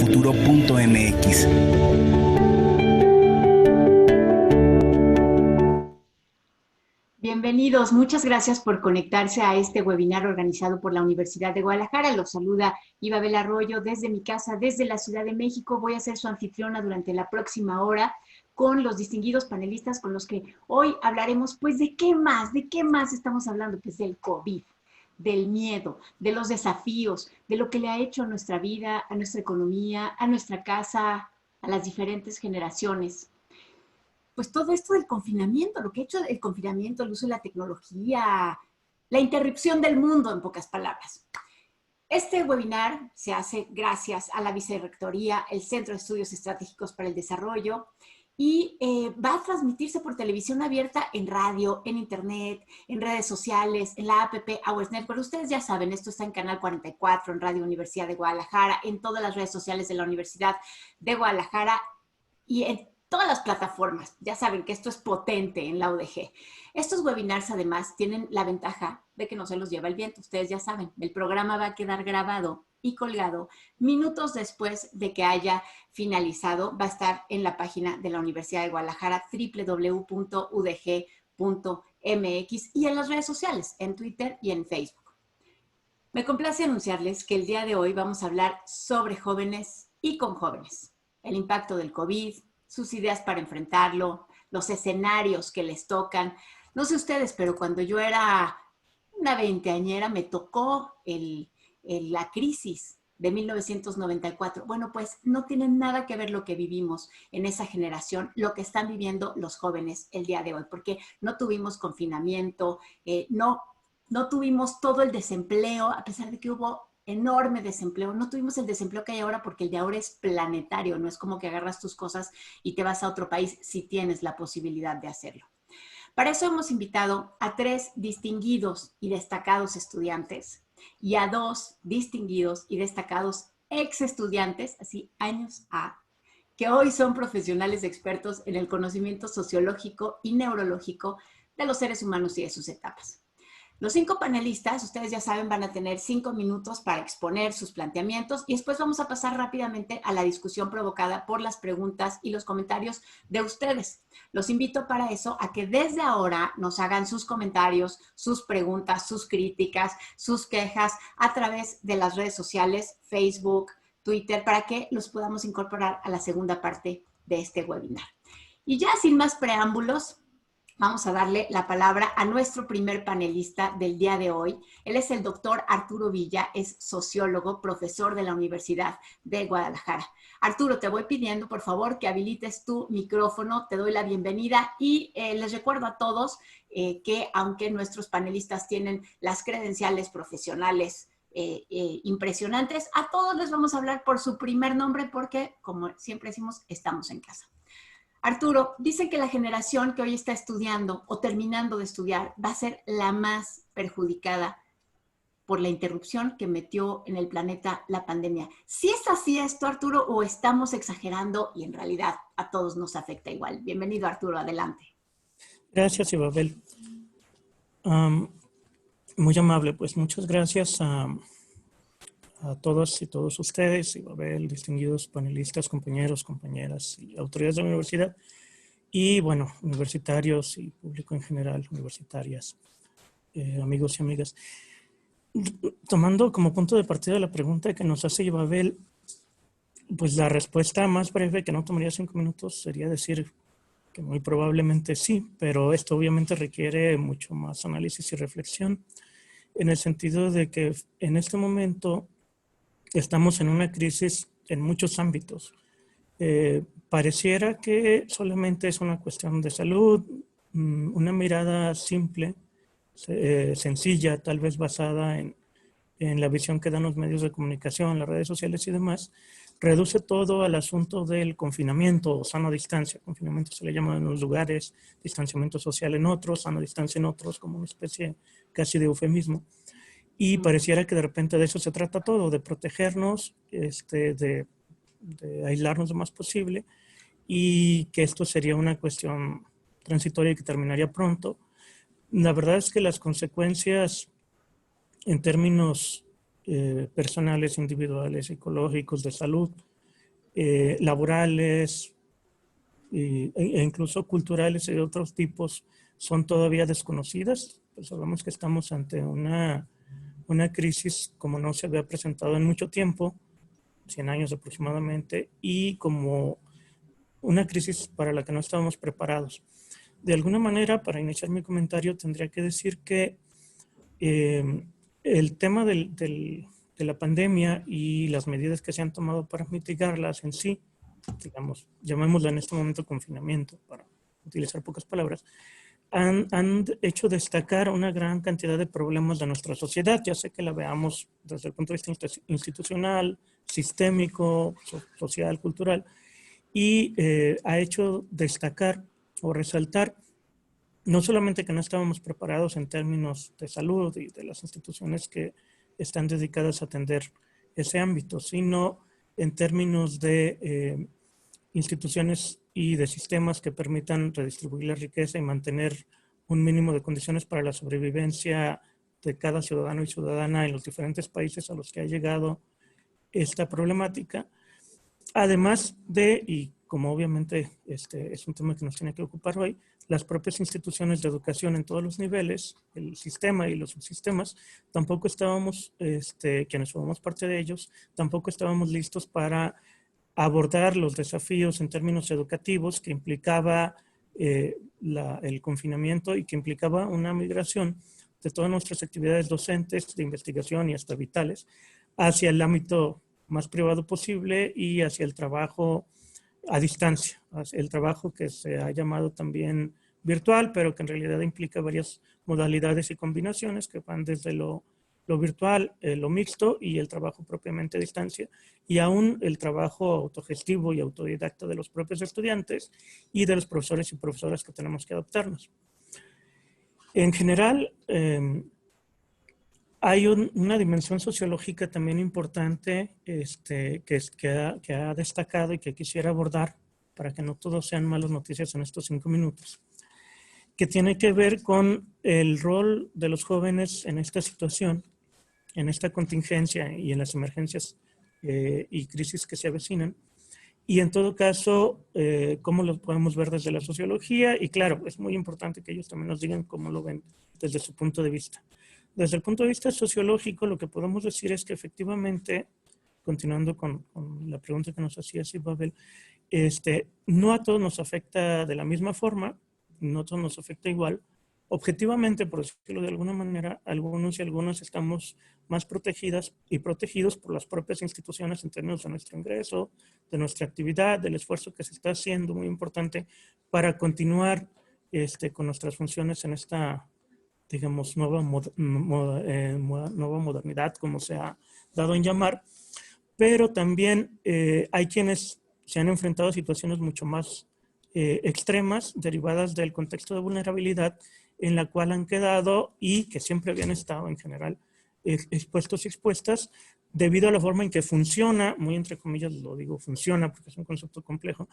www.udg.edu.mx. Bienvenidos, muchas gracias por conectarse a este webinar organizado por la Universidad de Guadalajara. Los saluda Ibabel Arroyo desde mi casa, desde la Ciudad de México. Voy a ser su anfitriona durante la próxima hora con los distinguidos panelistas con los que hoy hablaremos. Pues, ¿de qué más estamos hablando? Pues del COVID, del miedo, de los desafíos, de lo que le ha hecho a nuestra vida, a nuestra economía, a nuestra casa, a las diferentes generaciones. Pues todo esto del confinamiento, lo que ha hecho el confinamiento, el uso de la tecnología, la interrupción del mundo, en pocas palabras. Este webinar se hace gracias a la Vicerrectoría, el Centro de Estudios Estratégicos para el Desarrollo, y va a transmitirse por televisión abierta, en radio, en internet, en redes sociales, en la app Hours Network. Ustedes ya saben, esto está en Canal 44, en Radio Universidad de Guadalajara, en todas las redes sociales de la Universidad de Guadalajara y en todas las plataformas. Ya saben que esto es potente en la UDG. Estos webinars además tienen la ventaja de que no se los lleva el viento. Ustedes ya saben, el programa va a quedar grabado y colgado minutos después de que haya finalizado. Va a estar en la página de la Universidad de Guadalajara, www.udg.mx, y en las redes sociales, en Twitter y en Facebook. Me complace anunciarles que el día de hoy vamos a hablar sobre jóvenes y con jóvenes. El impacto del COVID, sus ideas para enfrentarlo, los escenarios que les tocan. No sé ustedes, pero cuando yo era una veinteañera me tocó la crisis de 1994. Bueno, pues no tiene nada que ver lo que vivimos en esa generación, lo que están viviendo los jóvenes el día de hoy, porque no tuvimos confinamiento, no tuvimos todo el desempleo, a pesar de que hubo enorme desempleo. No tuvimos el desempleo que hay ahora porque el de ahora es planetario, no es como que agarras tus cosas y te vas a otro país si tienes la posibilidad de hacerlo. Para eso hemos invitado a 3 distinguidos y destacados estudiantes y a 2 distinguidos y destacados ex estudiantes, así años A, que hoy son profesionales expertos en el conocimiento sociológico y neurológico de los seres humanos y de sus etapas. Los 5 panelistas, ustedes ya saben, van a tener 5 minutos para exponer sus planteamientos y después vamos a pasar rápidamente a la discusión provocada por las preguntas y los comentarios de ustedes. Los invito para eso a que desde ahora nos hagan sus comentarios, sus preguntas, sus críticas, sus quejas a través de las redes sociales, Facebook, Twitter, para que los podamos incorporar a la segunda parte de este webinar. Y ya sin más preámbulos, vamos a darle la palabra a nuestro primer panelista del día de hoy. Él es el doctor Arturo Villa, es sociólogo, profesor de la Universidad de Guadalajara. Arturo, te voy pidiendo, por favor, que habilites tu micrófono. Te doy la bienvenida y les recuerdo a todos que aunque nuestros panelistas tienen las credenciales profesionales impresionantes, a todos les vamos a hablar por su primer nombre porque, como siempre decimos, estamos en casa. Arturo, dicen que la generación que hoy está estudiando o terminando de estudiar va a ser la más perjudicada por la interrupción que metió en el planeta la pandemia. ¿Sí es así esto, Arturo, o estamos exagerando y en realidad a todos nos afecta igual? Bienvenido, Arturo, adelante. Gracias, Ibabel. Muy amable, pues muchas gracias a todos y todos ustedes, Ibabel, distinguidos panelistas, compañeros, compañeras y autoridades de la universidad, y bueno, universitarios y público en general, universitarias, amigos y amigas. Tomando como punto de partida la pregunta que nos hace Ibabel, pues la respuesta más breve, que no tomaría 5 minutos, sería decir que muy probablemente sí, pero esto obviamente requiere mucho más análisis y reflexión, en el sentido de que en este momento estamos en una crisis en muchos ámbitos. Pareciera que solamente es una cuestión de salud, una mirada simple, sencilla, tal vez basada en la visión que dan los medios de comunicación, las redes sociales y demás, reduce todo al asunto del confinamiento o sana distancia. Confinamiento se le llama en unos lugares, distanciamiento social en otros, sana distancia en otros, como una especie casi de eufemismo. Y pareciera que de repente de eso se trata todo, de protegernos, de aislarnos lo más posible, y que esto sería una cuestión transitoria y que terminaría pronto. La verdad es que las consecuencias en términos personales, individuales, psicológicos, de salud, laborales e incluso culturales y de otros tipos son todavía desconocidas. Pues sabemos que estamos ante una crisis como no se había presentado en mucho tiempo, 100 años aproximadamente, y como una crisis para la que no estábamos preparados. De alguna manera, para iniciar mi comentario, tendría que decir que el tema de la pandemia y las medidas que se han tomado para mitigarlas en sí, digamos, llamémosla en este momento confinamiento, para utilizar pocas palabras, han hecho destacar una gran cantidad de problemas de nuestra sociedad, ya sea que la veamos desde el punto de vista institucional, sistémico, social, cultural, y ha hecho destacar o resaltar no solamente que no estábamos preparados en términos de salud y de las instituciones que están dedicadas a atender ese ámbito, sino en términos de instituciones y de sistemas que permitan redistribuir la riqueza y mantener un mínimo de condiciones para la sobrevivencia de cada ciudadano y ciudadana en los diferentes países a los que ha llegado esta problemática. Además de, y como obviamente este es un tema que nos tiene que ocupar hoy, las propias instituciones de educación en todos los niveles, el sistema y los subsistemas, tampoco estábamos, quienes formamos parte de ellos, tampoco estábamos listos para abordar los desafíos en términos educativos que implicaba el confinamiento y que implicaba una migración de todas nuestras actividades docentes, de investigación y hasta vitales, hacia el ámbito más privado posible y hacia el trabajo a distancia, el trabajo que se ha llamado también virtual, pero que en realidad implica varias modalidades y combinaciones que van desde lo virtual, lo mixto y el trabajo propiamente a distancia, y aún el trabajo autogestivo y autodidacta de los propios estudiantes y de los profesores y profesoras que tenemos que adaptarnos. En general, hay una dimensión sociológica también importante que ha destacado y que quisiera abordar para que no todos sean malas noticias en estos 5 minutos, que tiene que ver con el rol de los jóvenes en esta situación, en esta contingencia y en las emergencias y crisis que se avecinan. Y en todo caso, cómo lo podemos ver desde la sociología. Y claro, es muy importante que ellos también nos digan cómo lo ven desde su punto de vista. Desde el punto de vista sociológico, lo que podemos decir es que efectivamente, continuando con la pregunta que nos hacía Sibabel, no a todos nos afecta de la misma forma, no a todos nos afecta igual. Objetivamente, por decirlo de alguna manera, algunos y algunas estamos más protegidas y protegidos por las propias instituciones en términos de nuestro ingreso, de nuestra actividad, del esfuerzo que se está haciendo, muy importante, para continuar con nuestras funciones en esta, digamos, nueva modernidad, como se ha dado en llamar. Pero también hay quienes se han enfrentado a situaciones mucho más extremas, derivadas del contexto de vulnerabilidad en la cual han quedado y que siempre habían estado en general expuestos y expuestas debido a la forma en que funciona, muy entre comillas lo digo funciona porque es un concepto complejo,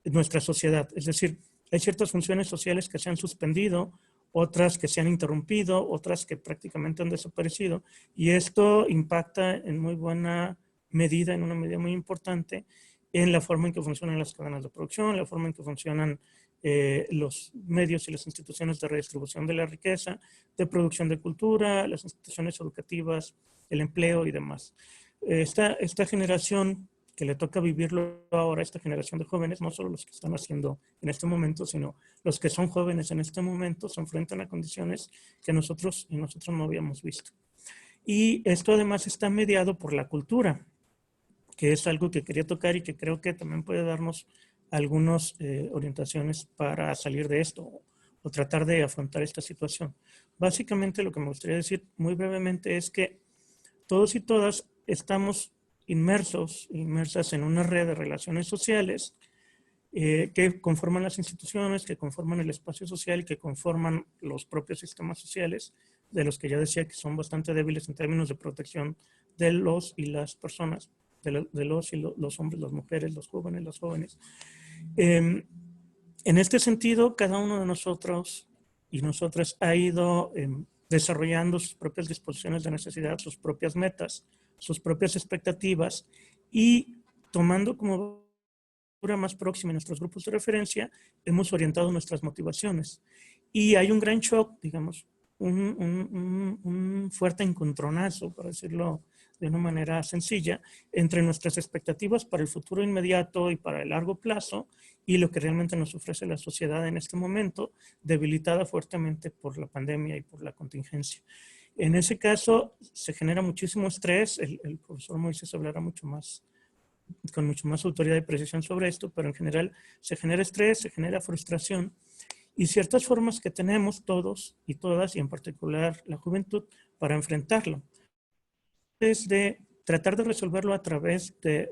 nuestra sociedad. Es decir, hay ciertas funciones sociales que se han suspendido, otras que se han interrumpido, otras que prácticamente han desaparecido, y esto impacta en muy buena medida, en una medida muy importante, en la forma en que funcionan las cadenas de producción, la forma en que funcionan los medios y las instituciones de redistribución de la riqueza, de producción de cultura, las instituciones educativas, el empleo y demás. Esta generación que le toca vivirlo ahora, esta generación de jóvenes, no solo los que están haciendo en este momento, sino los que son jóvenes en este momento, se enfrentan a condiciones que nosotros no habíamos visto. Y esto además está mediado por la cultura, que es algo que quería tocar y que creo que también puede darnos algunas orientaciones para salir de esto o tratar de afrontar esta situación. Básicamente lo que me gustaría decir muy brevemente es que todos y todas estamos inmersas en una red de relaciones sociales que conforman las instituciones, que conforman el espacio social y que conforman los propios sistemas sociales, de los que ya decía que son bastante débiles en términos de protección de los y las personas, de los y los hombres, las mujeres, los jóvenes, las jóvenes. En este sentido, cada uno de nosotros y nosotras ha ido desarrollando sus propias disposiciones de necesidad, sus propias metas, sus propias expectativas y tomando como más próxima, en nuestros grupos de referencia, hemos orientado nuestras motivaciones. Y hay un gran shock, digamos, un fuerte encontronazo, por decirlo de una manera sencilla, entre nuestras expectativas para el futuro inmediato y para el largo plazo y lo que realmente nos ofrece la sociedad en este momento, debilitada fuertemente por la pandemia y por la contingencia. En ese caso se genera muchísimo estrés, el profesor Moisés hablará mucho más, con mucho más autoridad y precisión sobre esto, pero en general se genera estrés, se genera frustración y ciertas formas que tenemos todos y todas, y en particular la juventud, para enfrentarlo. Es de tratar de resolverlo a través de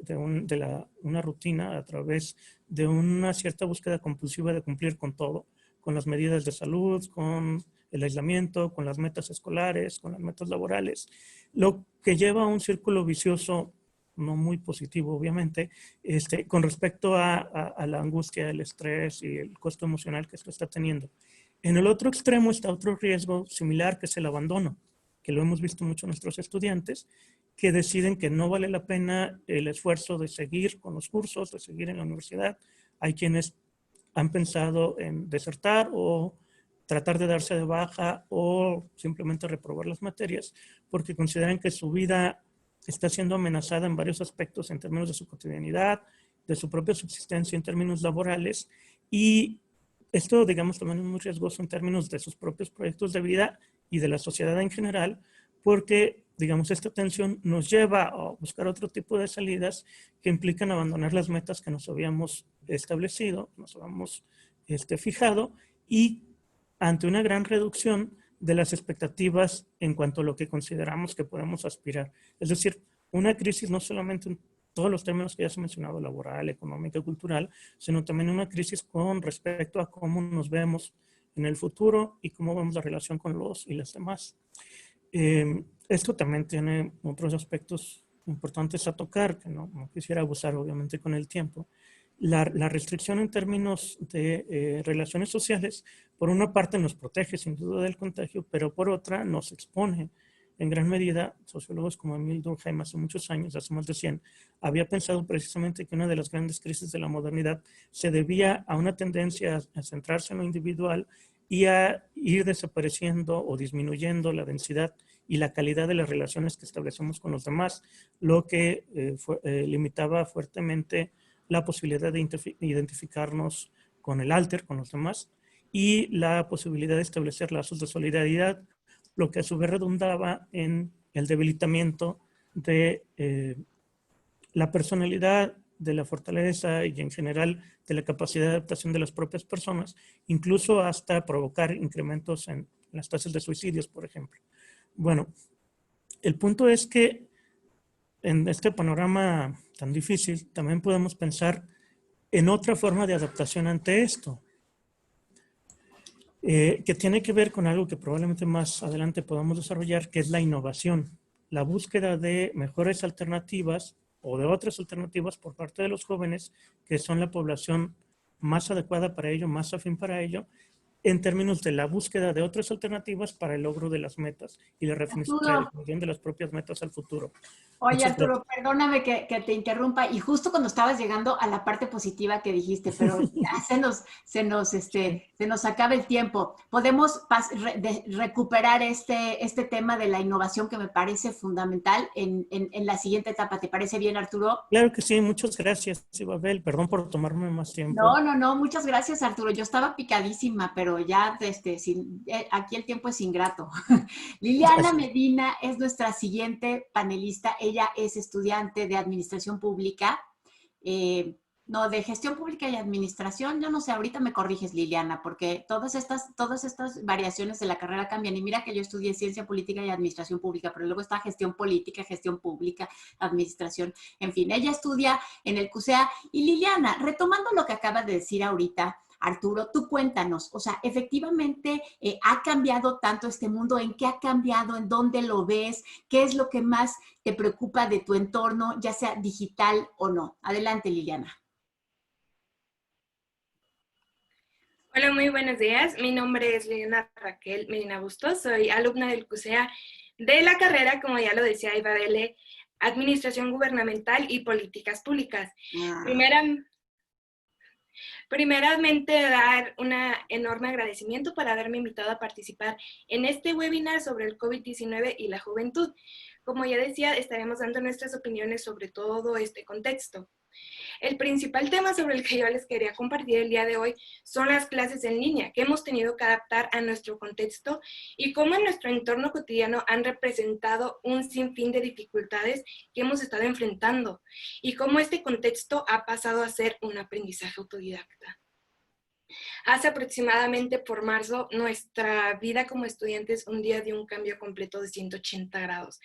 una rutina, a través de una cierta búsqueda compulsiva de cumplir con todo, con las medidas de salud, con el aislamiento, con las metas escolares, con las metas laborales, lo que lleva a un círculo vicioso no muy positivo, obviamente, con respecto a la angustia, el estrés y el costo emocional que esto está teniendo. En el otro extremo está otro riesgo similar, que es el abandono, que lo hemos visto mucho en nuestros estudiantes, que deciden que no vale la pena el esfuerzo de seguir con los cursos, de seguir en la universidad. Hay quienes han pensado en desertar o tratar de darse de baja o simplemente reprobar las materias porque consideran que su vida está siendo amenazada en varios aspectos en términos de su cotidianidad, de su propia subsistencia en términos laborales y esto, digamos, también es muy riesgoso en términos de sus propios proyectos de vida y de la sociedad en general, porque, digamos, esta tensión nos lleva a buscar otro tipo de salidas que implican abandonar las metas que nos habíamos establecido, nos habíamos fijado, y ante una gran reducción de las expectativas en cuanto a lo que consideramos que podemos aspirar. Es decir, una crisis no solamente en todos los términos que ya se han mencionado, laboral, económica, cultural, sino también una crisis con respecto a cómo nos vemos en el futuro y cómo vemos la relación con los y las demás. Esto también tiene otros aspectos importantes a tocar, que no quisiera abusar obviamente con el tiempo. La restricción en términos de relaciones sociales, por una parte nos protege sin duda del contagio, pero por otra nos expone en gran medida. Sociólogos como Emil Durkheim hace muchos años, hace más de 100, había pensado precisamente que una de las grandes crisis de la modernidad se debía a una tendencia a centrarse en lo individual y a ir desapareciendo o disminuyendo la densidad y la calidad de las relaciones que establecemos con los demás, lo que limitaba fuertemente la posibilidad de identificarnos con el alter, con los demás, y la posibilidad de establecer lazos de solidaridad, lo que a su vez redundaba en el debilitamiento de la personalidad, de la fortaleza y en general de la capacidad de adaptación de las propias personas, incluso hasta provocar incrementos en las tasas de suicidios, por ejemplo. Bueno, el punto es que en este panorama tan difícil también podemos pensar en otra forma de adaptación ante esto, que tiene que ver con algo que probablemente más adelante podamos desarrollar, que es la innovación, la búsqueda de mejores alternativas o de otras alternativas por parte de los jóvenes, que son la población más adecuada para ello, más afín para ello, en términos de la búsqueda de otras alternativas para el logro de las metas y la redefinición de las propias metas al futuro. Oye, Arturo, perdóname que te interrumpa, y justo cuando estabas llegando a la parte positiva que dijiste, pero ya se nos acaba el tiempo. Podemos recuperar este tema de la innovación que me parece fundamental en la siguiente etapa. ¿Te parece bien, Arturo? Claro que sí, muchas gracias, Ibabel. Perdón por tomarme más tiempo. No, muchas gracias, Arturo. Yo estaba picadísima, pero ya aquí el tiempo es ingrato. Liliana Medina es nuestra siguiente panelista. Ella es estudiante de Administración Pública, de Gestión Pública y Administración. Yo no sé, ahorita me corriges, Liliana, porque todas estas variaciones de la carrera cambian. Y mira que yo estudié Ciencia Política y Administración Pública, pero luego está Gestión Política, Gestión Pública, Administración, en fin. Ella estudia en el CUSEA. Y Liliana, retomando lo que acabas de decir ahorita, Arturo, tú cuéntanos, o sea, efectivamente ha cambiado tanto este mundo, ¿en qué ha cambiado? ¿En dónde lo ves? ¿Qué es lo que más te preocupa de tu entorno, ya sea digital o no? Adelante, Liliana. Hola, muy buenos días. Mi nombre es Liliana Raquel Medina Bustos, soy alumna del CUSEA de la carrera, como ya lo decía Ibabel, Administración Gubernamental y Políticas Públicas. Primeramente, dar un enorme agradecimiento por haberme invitado a participar en este webinar sobre el COVID-19 y la juventud. Como ya decía, estaremos dando nuestras opiniones sobre todo este contexto. El principal tema sobre el que yo les quería compartir el día de hoy son las clases en línea que hemos tenido que adaptar a nuestro contexto y cómo en nuestro entorno cotidiano han representado un sinfín de dificultades que hemos estado enfrentando y cómo este contexto ha pasado a ser un aprendizaje autodidacta. Hace aproximadamente por marzo, nuestra vida como estudiantes un día dio un cambio completo de 180 grados.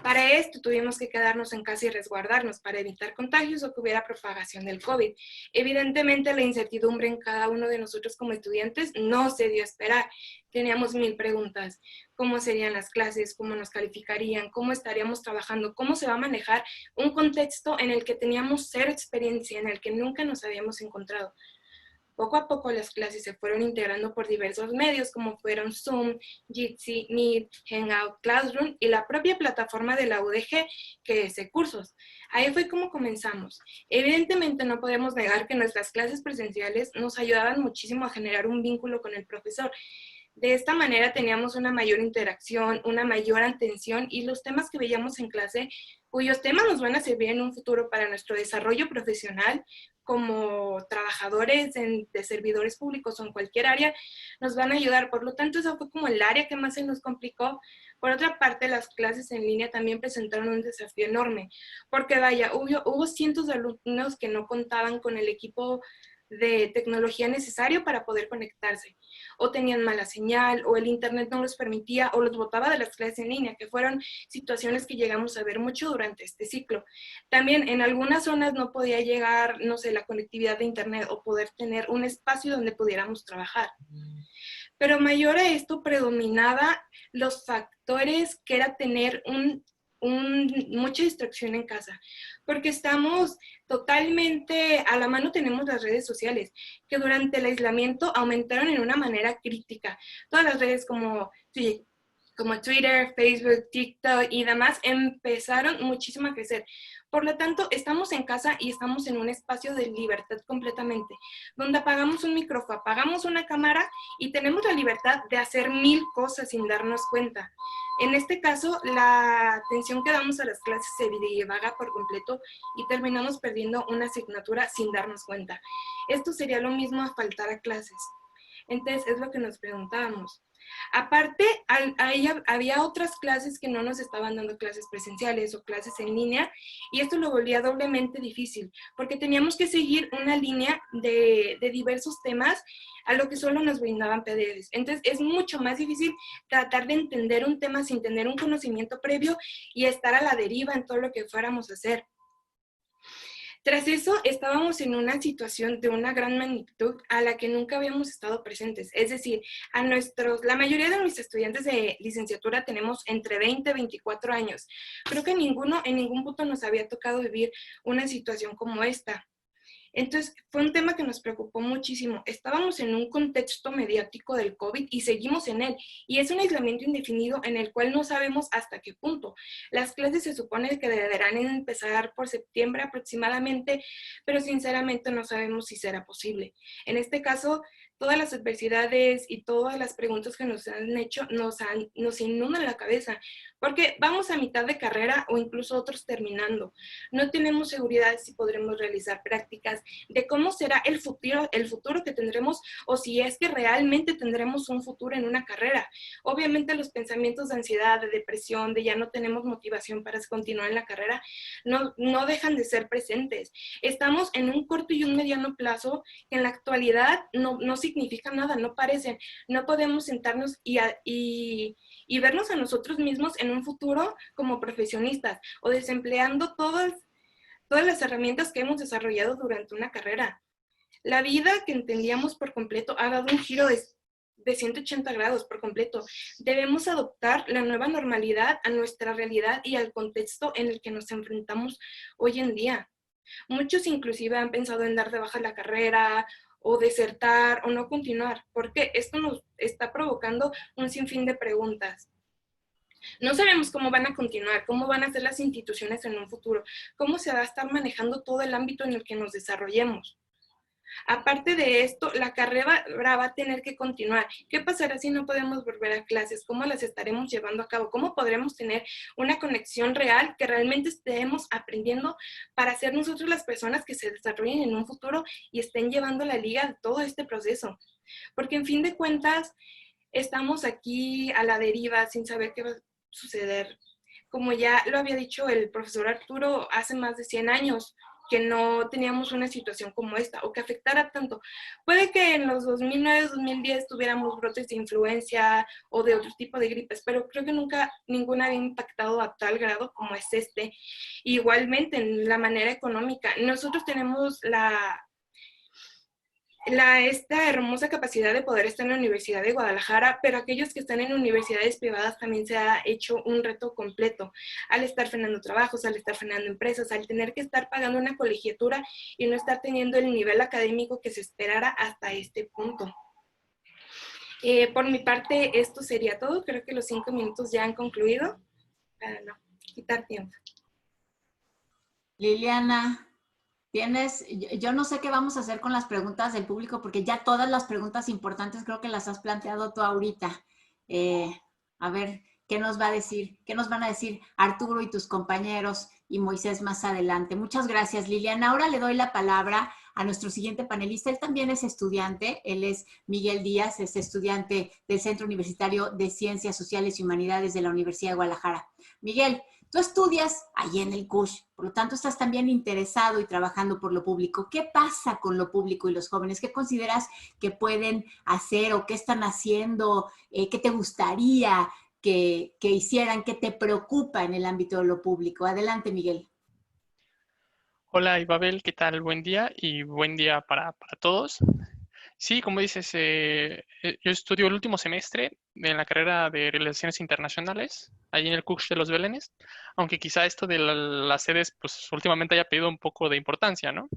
Para esto tuvimos que quedarnos en casa y resguardarnos para evitar contagios o que hubiera propagación del COVID. Evidentemente la incertidumbre en cada uno de nosotros como estudiantes no se dio a esperar. Teníamos 1000 preguntas. ¿Cómo serían las clases? ¿Cómo nos calificarían? ¿Cómo estaríamos trabajando? ¿Cómo se va a manejar un contexto en el que teníamos cero experiencia, en el que nunca nos habíamos encontrado? Poco a poco las clases se fueron integrando por diversos medios como fueron Zoom, Jitsi, Meet, Hangout, Classroom y la propia plataforma de la UDG, que es eCursos. Ahí fue como comenzamos. Evidentemente no podemos negar que nuestras clases presenciales nos ayudaban muchísimo a generar un vínculo con el profesor. De esta manera teníamos una mayor interacción, una mayor atención y los temas que veíamos en clase, cuyos temas nos van a servir en un futuro para nuestro desarrollo profesional como trabajadores de servidores públicos o en cualquier área, nos van a ayudar. Por lo tanto, eso fue como el área que más se nos complicó. Por otra parte, las clases en línea también presentaron un desafío enorme, porque vaya, hubo cientos de alumnos que no contaban con el equipo de tecnología necesario para poder conectarse, o tenían mala señal, o el internet no los permitía, o los botaba de las clases en línea, que fueron situaciones que llegamos a ver mucho durante este ciclo. También en algunas zonas no podía llegar, no sé, la conectividad de internet, o poder tener un espacio donde pudiéramos trabajar. Pero mayor a esto predominaba los factores que era tener mucha distracción en casa, porque estamos totalmente a la mano, tenemos las redes sociales, que durante el aislamiento aumentaron en una manera crítica. Todas las redes como Twitter, Facebook, TikTok y demás empezaron muchísimo a crecer. Por lo tanto, estamos en casa y estamos en un espacio de libertad completamente, donde apagamos un micrófono, apagamos una cámara y tenemos la libertad de hacer 1000 cosas sin darnos cuenta. En este caso, la atención que damos a las clases se divaga por completo y terminamos perdiendo una asignatura sin darnos cuenta. Esto sería lo mismo a faltar a clases. Entonces, es lo que nos preguntábamos. Aparte, había otras clases que no nos estaban dando clases presenciales o clases en línea, y esto lo volvía doblemente difícil, porque teníamos que seguir una línea de diversos temas a lo que solo nos brindaban PDFs. Entonces, es mucho más difícil tratar de entender un tema sin tener un conocimiento previo y estar a la deriva en todo lo que fuéramos a hacer. Tras eso, estábamos en una situación de una gran magnitud a la que nunca habíamos estado presentes. Es decir, la mayoría de mis estudiantes de licenciatura tenemos entre 20 y 24 años. Creo que en ningún punto nos había tocado vivir una situación como esta. Entonces, fue un tema que nos preocupó muchísimo. Estábamos en un contexto mediático del COVID y seguimos en él. Y es un aislamiento indefinido en el cual no sabemos hasta qué punto. Las clases se supone que deberán empezar por septiembre aproximadamente, pero sinceramente no sabemos si será posible. En este caso, todas las adversidades y todas las preguntas que nos han hecho nos inundan la cabeza, porque vamos a mitad de carrera o incluso otros terminando. No tenemos seguridad si podremos realizar prácticas, de cómo será el futuro que tendremos o si es que realmente tendremos un futuro en una carrera. Obviamente los pensamientos de ansiedad, de depresión, de ya no tenemos motivación para continuar en la carrera, no dejan de ser presentes. Estamos en un corto y un mediano plazo que en la actualidad no significa nada, no parecen. No podemos sentarnos y vernos a nosotros mismos en un futuro como profesionistas o desempleando todas las herramientas que hemos desarrollado durante una carrera. La vida que entendíamos por completo ha dado un giro de 180 grados por completo. Debemos adoptar la nueva normalidad a nuestra realidad y al contexto en el que nos enfrentamos hoy en día. Muchos inclusive han pensado en dar de baja la carrera o desertar o no continuar, porque esto nos está provocando un sinfín de preguntas. No sabemos cómo van a continuar, cómo van a ser las instituciones en un futuro, cómo se va a estar manejando todo el ámbito en el que nos desarrollemos. Aparte de esto, la carrera va a tener que continuar. ¿Qué pasará si no podemos volver a clases? ¿Cómo las estaremos llevando a cabo? ¿Cómo podremos tener una conexión real que realmente estemos aprendiendo para ser nosotros las personas que se desarrollen en un futuro y estén llevando la liga de todo este proceso? Porque en fin de cuentas, estamos aquí a la deriva sin saber qué va a suceder. Como ya lo había dicho el profesor Arturo hace más de 100 años, que no teníamos una situación como esta o que afectara tanto. Puede que en los 2009, 2010 tuviéramos brotes de influencia o de otro tipo de gripes, pero creo que nunca ninguna había impactado a tal grado como es este. Igualmente, en la manera económica, nosotros tenemos esta hermosa capacidad de poder estar en la Universidad de Guadalajara, pero aquellos que están en universidades privadas también se ha hecho un reto completo, al estar frenando trabajos, al estar frenando empresas, al tener que estar pagando una colegiatura y no estar teniendo el nivel académico que se esperara hasta este punto. Por mi parte, esto sería todo. Creo que los 5 minutos ya han concluido, para no quitar tiempo. Liliana, yo no sé qué vamos a hacer con las preguntas del público porque ya todas las preguntas importantes creo que las has planteado tú ahorita. A ver, ¿qué nos va a decir? ¿Qué nos van a decir Arturo y tus compañeros y Moisés más adelante? Muchas gracias, Liliana. Ahora le doy la palabra a nuestro siguiente panelista. Él también es estudiante. Él es Miguel Díaz, es estudiante del Centro Universitario de Ciencias Sociales y Humanidades de la Universidad de Guadalajara. Miguel, tú estudias allí en el CUSH, por lo tanto estás también interesado y trabajando por lo público. ¿Qué pasa con lo público y los jóvenes? ¿Qué consideras que pueden hacer o qué están haciendo? ¿Qué te gustaría que hicieran? ¿Qué te preocupa en el ámbito de lo público? Adelante, Miguel. Hola, Ibabel, ¿qué tal? Buen día y buen día para todos. Sí, como dices, yo estudio el último semestre en la carrera de Relaciones Internacionales, allí en el CUCH de los Belénes, aunque quizá esto de las sedes, pues últimamente haya perdido un poco de importancia, ¿no?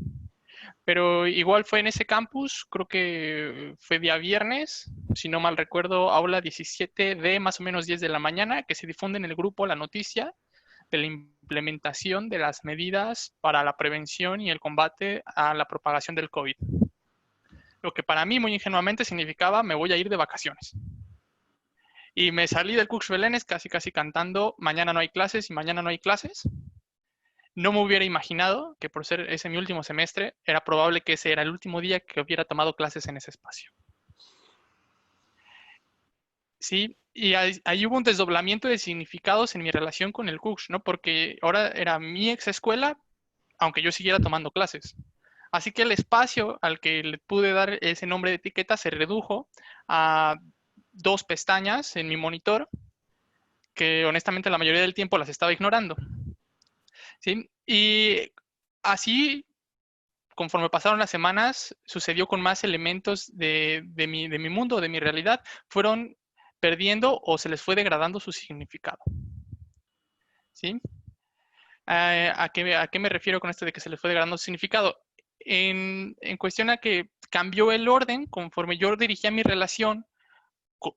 Pero igual fue en ese campus, creo que fue día viernes, si no mal recuerdo, aula 17 de más o menos 10 de la mañana, que se difunde en el grupo la noticia de la implementación de las medidas para la prevención y el combate a la propagación del COVID. Lo que para mí muy ingenuamente significaba me voy a ir de vacaciones. Y me salí del CUCH Belénes casi cantando mañana no hay clases y mañana no hay clases. No me hubiera imaginado que por ser ese mi último semestre era probable que ese era el último día que hubiera tomado clases en ese espacio. Sí, y ahí hubo un desdoblamiento de significados en mi relación con el CUCH, ¿no? Porque ahora era mi ex escuela, aunque yo siguiera tomando clases. Así que el espacio al que le pude dar ese nombre de etiqueta se redujo a 2 pestañas en mi monitor, que honestamente la mayoría del tiempo las estaba ignorando. ¿Sí? Y así, conforme pasaron las semanas, sucedió con más elementos de mi mundo, de mi realidad, fueron perdiendo o se les fue degradando su significado. ¿Sí? ¿A qué me refiero con esto de que se les fue degradando su significado? En cuestión a que cambió el orden conforme yo dirigía mi relación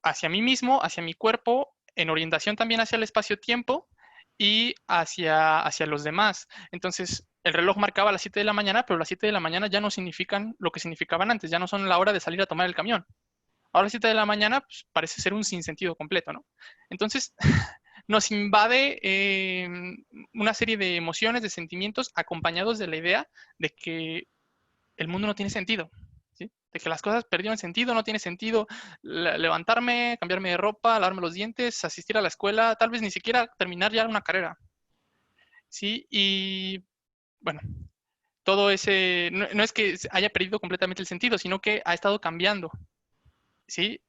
hacia mí mismo, hacia mi cuerpo, en orientación también hacia el espacio-tiempo y hacia los demás. Entonces, el reloj marcaba las 7 de la mañana, pero las 7 de la mañana ya no significan lo que significaban antes, ya no son la hora de salir a tomar el camión. Ahora las 7 de la mañana pues, parece ser un sinsentido completo, ¿no? Entonces, nos invade una serie de emociones, de sentimientos acompañados de la idea de que el mundo no tiene sentido, ¿sí? De que las cosas perdieron sentido, no tiene sentido levantarme, cambiarme de ropa, lavarme los dientes, asistir a la escuela, tal vez ni siquiera terminar ya una carrera, ¿sí? Y bueno, todo ese, no es que haya perdido completamente el sentido, sino que ha estado cambiando, ¿sí?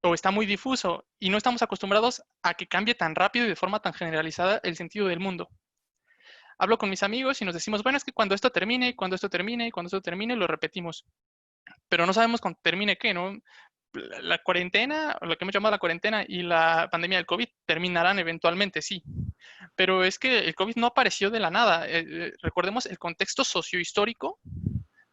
O está muy difuso y no estamos acostumbrados a que cambie tan rápido y de forma tan generalizada el sentido del mundo. Hablo con mis amigos y nos decimos, bueno, es que cuando esto termine, cuando esto termine, cuando esto termine, lo repetimos. Pero no sabemos cuándo termine qué, ¿no? La cuarentena, lo que hemos llamado la cuarentena y la pandemia del COVID terminarán eventualmente, sí. Pero es que el COVID no apareció de la nada. Recordemos el contexto sociohistórico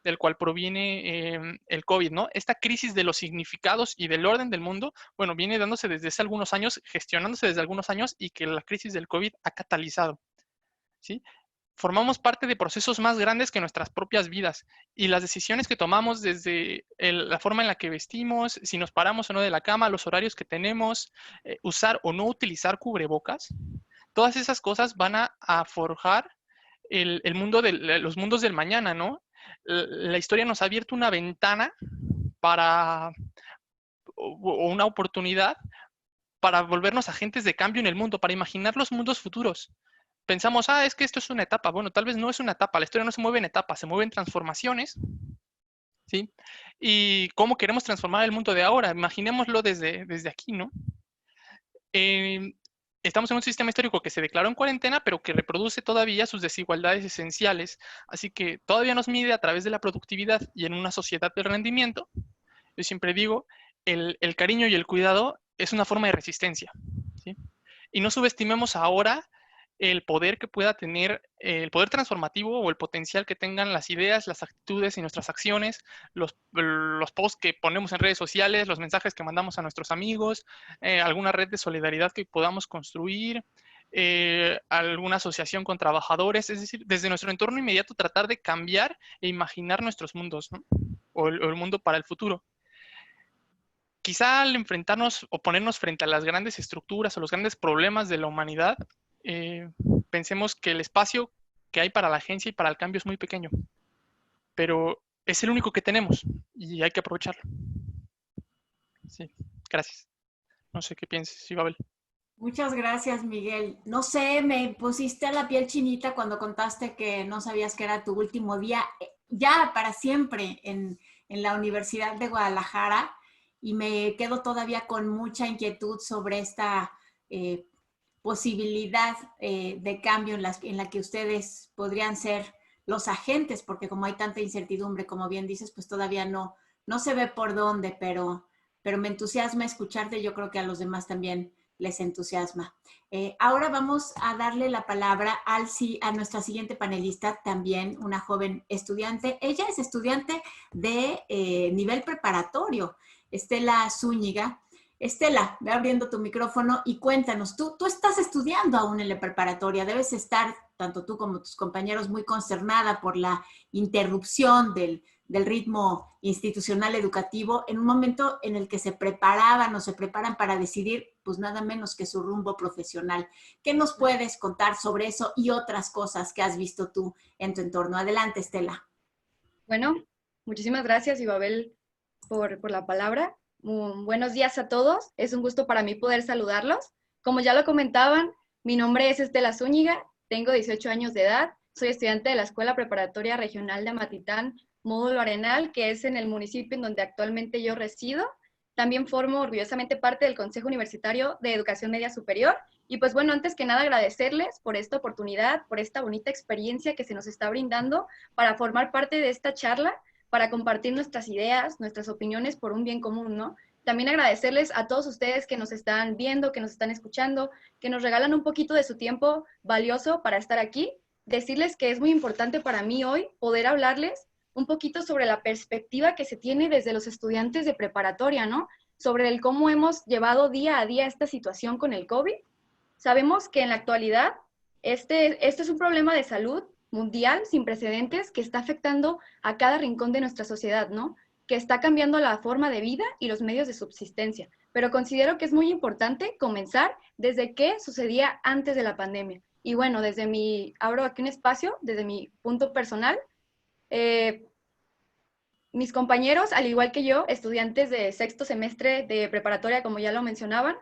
del cual proviene el COVID, ¿no? Esta crisis de los significados y del orden del mundo, bueno, viene dándose desde hace algunos años, gestionándose desde algunos años y que la crisis del COVID ha catalizado, ¿sí? formamos parte de procesos más grandes que nuestras propias vidas, y las decisiones que tomamos desde la forma en la que vestimos, si nos paramos o no de la cama, los horarios que tenemos, usar o no utilizar cubrebocas, todas esas cosas van a forjar el mundo los mundos del mañana, ¿no? La historia nos ha abierto una ventana para, o una oportunidad para volvernos agentes de cambio en el mundo, para imaginar los mundos futuros. Pensamos, es que esto es una etapa. Bueno, tal vez no es una etapa, la historia no se mueve en etapas, se mueve en transformaciones, ¿sí? Y cómo queremos transformar el mundo de ahora, imaginémoslo desde aquí, ¿no? Estamos en un sistema histórico que se declaró en cuarentena, pero que reproduce todavía sus desigualdades esenciales, así que todavía nos mide a través de la productividad, y en una sociedad de rendimiento, yo siempre digo, el cariño y el cuidado es una forma de resistencia, ¿sí? Y no subestimemos ahora el poder que pueda tener, el poder transformativo o el potencial que tengan las ideas, las actitudes y nuestras acciones, los posts que ponemos en redes sociales, los mensajes que mandamos a nuestros amigos, alguna red de solidaridad que podamos construir, alguna asociación con trabajadores, es decir, desde nuestro entorno inmediato tratar de cambiar e imaginar nuestros mundos, ¿no? o el mundo para el futuro. Quizá al enfrentarnos o ponernos frente a las grandes estructuras o los grandes problemas de la humanidad, pensemos que el espacio que hay para la agencia y para el cambio es muy pequeño, pero es el único que tenemos y hay que aprovecharlo. Sí, gracias. No sé qué piensas, Ibabel. Muchas gracias, Miguel. No sé, me pusiste a la piel chinita cuando contaste que no sabías que era tu último día, ya para siempre, en la Universidad de Guadalajara, y me quedo todavía con mucha inquietud sobre esta posibilidad de cambio en la que ustedes podrían ser los agentes, porque como hay tanta incertidumbre, como bien dices, pues todavía no se ve por dónde, pero me entusiasma escucharte. Yo creo que a los demás también les entusiasma. Ahora vamos a darle la palabra a nuestra siguiente panelista, también una joven estudiante. Ella es estudiante de nivel preparatorio, Estela Zúñiga. Estela, ve abriendo tu micrófono y cuéntanos, tú estás estudiando aún en la preparatoria, debes estar, tanto tú como tus compañeros, muy consternada por la interrupción del ritmo institucional educativo en un momento en el que se preparaban o se preparan para decidir pues nada menos que su rumbo profesional. ¿Qué nos puedes contar sobre eso y otras cosas que has visto tú en tu entorno? Adelante, Estela. Bueno, muchísimas gracias, Ibabel, por la palabra. Buenos días a todos. Es un gusto para mí poder saludarlos. Como ya lo comentaban, mi nombre es Estela Zúñiga, tengo 18 años de edad, soy estudiante de la Escuela Preparatoria Regional de Amatitán, Módulo Arenal, que es en el municipio en donde actualmente yo resido. También formo orgullosamente parte del Consejo Universitario de Educación Media Superior. Y pues bueno, antes que nada agradecerles por esta oportunidad, por esta bonita experiencia que se nos está brindando para formar parte de esta charla, para compartir nuestras ideas, nuestras opiniones por un bien común, ¿no? También agradecerles a todos ustedes que nos están viendo, que nos están escuchando, que nos regalan un poquito de su tiempo valioso para estar aquí. Decirles que es muy importante para mí hoy poder hablarles un poquito sobre la perspectiva que se tiene desde los estudiantes de preparatoria, ¿no? Sobre el cómo hemos llevado día a día esta situación con el COVID. Sabemos que en la actualidad este es un problema de salud mundial sin precedentes que está afectando a cada rincón de nuestra sociedad, ¿no? Que está cambiando la forma de vida y los medios de subsistencia. Pero considero que es muy importante comenzar desde qué sucedía antes de la pandemia. Y bueno, abro aquí un espacio, desde mi punto personal. Mis compañeros, al igual que yo, estudiantes de sexto semestre de preparatoria, como ya lo mencionaban,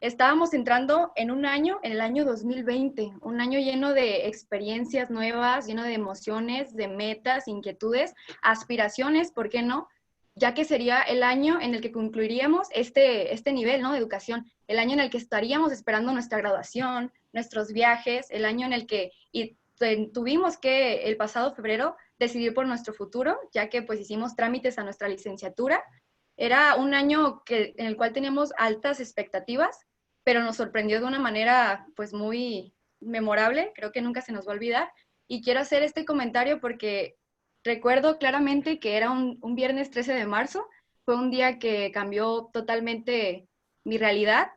estábamos entrando en el año 2020, un año lleno de experiencias nuevas, lleno de emociones, de metas, inquietudes, aspiraciones, ¿por qué no? Ya que sería el año en el que concluiríamos este nivel, ¿no?, de educación, el año en el que estaríamos esperando nuestra graduación, nuestros viajes, el año en el que tuvimos que, el pasado febrero, decidir por nuestro futuro, ya que pues hicimos trámites a nuestra licenciatura. Era un año en el cual teníamos altas expectativas, pero nos sorprendió de una manera pues muy memorable, creo que nunca se nos va a olvidar. Y quiero hacer este comentario porque recuerdo claramente que era un viernes 13 de marzo, fue un día que cambió totalmente mi realidad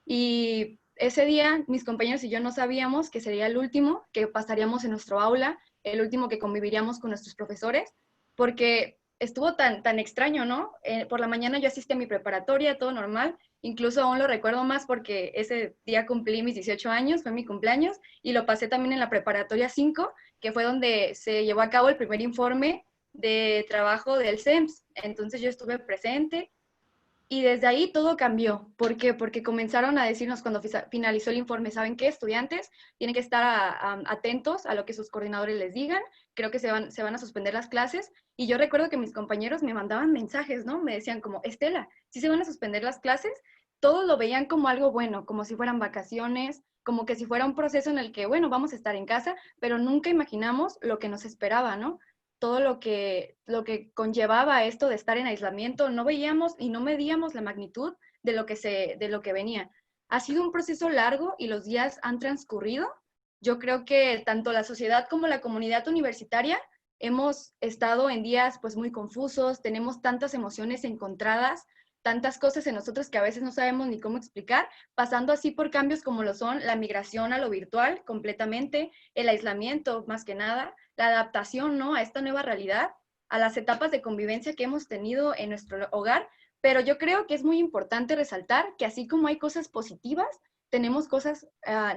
y ese día mis compañeros y yo no sabíamos que sería el último que pasaríamos en nuestro aula, el último que conviviríamos con nuestros profesores, porque estuvo tan extraño, ¿no? Por la mañana yo asistí a mi preparatoria, todo normal, incluso aún lo recuerdo más porque ese día cumplí mis 18 años, fue mi cumpleaños, y lo pasé también en la preparatoria 5, que fue donde se llevó a cabo el primer informe de trabajo del CEMS. Entonces yo estuve presente y desde ahí todo cambió. ¿Por qué? Porque comenzaron a decirnos cuando finalizó el informe, ¿saben qué? Estudiantes tienen que estar atentos a lo que sus coordinadores les digan. Creo que se van a suspender las clases. Y yo recuerdo que mis compañeros me mandaban mensajes, ¿no? Me decían como, Estela, si se van a suspender las clases, todos lo veían como algo bueno, como si fueran vacaciones, como que si fuera un proceso en el que, bueno, vamos a estar en casa, pero nunca imaginamos lo que nos esperaba, ¿no? Todo lo que conllevaba esto de estar en aislamiento, no veíamos y no medíamos la magnitud de lo que venía. Ha sido un proceso largo y los días han transcurrido. Yo creo que tanto la sociedad como la comunidad universitaria hemos estado en días pues muy confusos, tenemos tantas emociones encontradas, tantas cosas en nosotros que a veces no sabemos ni cómo explicar, pasando así por cambios como lo son la migración a lo virtual completamente, el aislamiento más que nada, la adaptación, ¿no?, a esta nueva realidad, a las etapas de convivencia que hemos tenido en nuestro hogar, pero yo creo que es muy importante resaltar que así como hay cosas positivas, tenemos cosas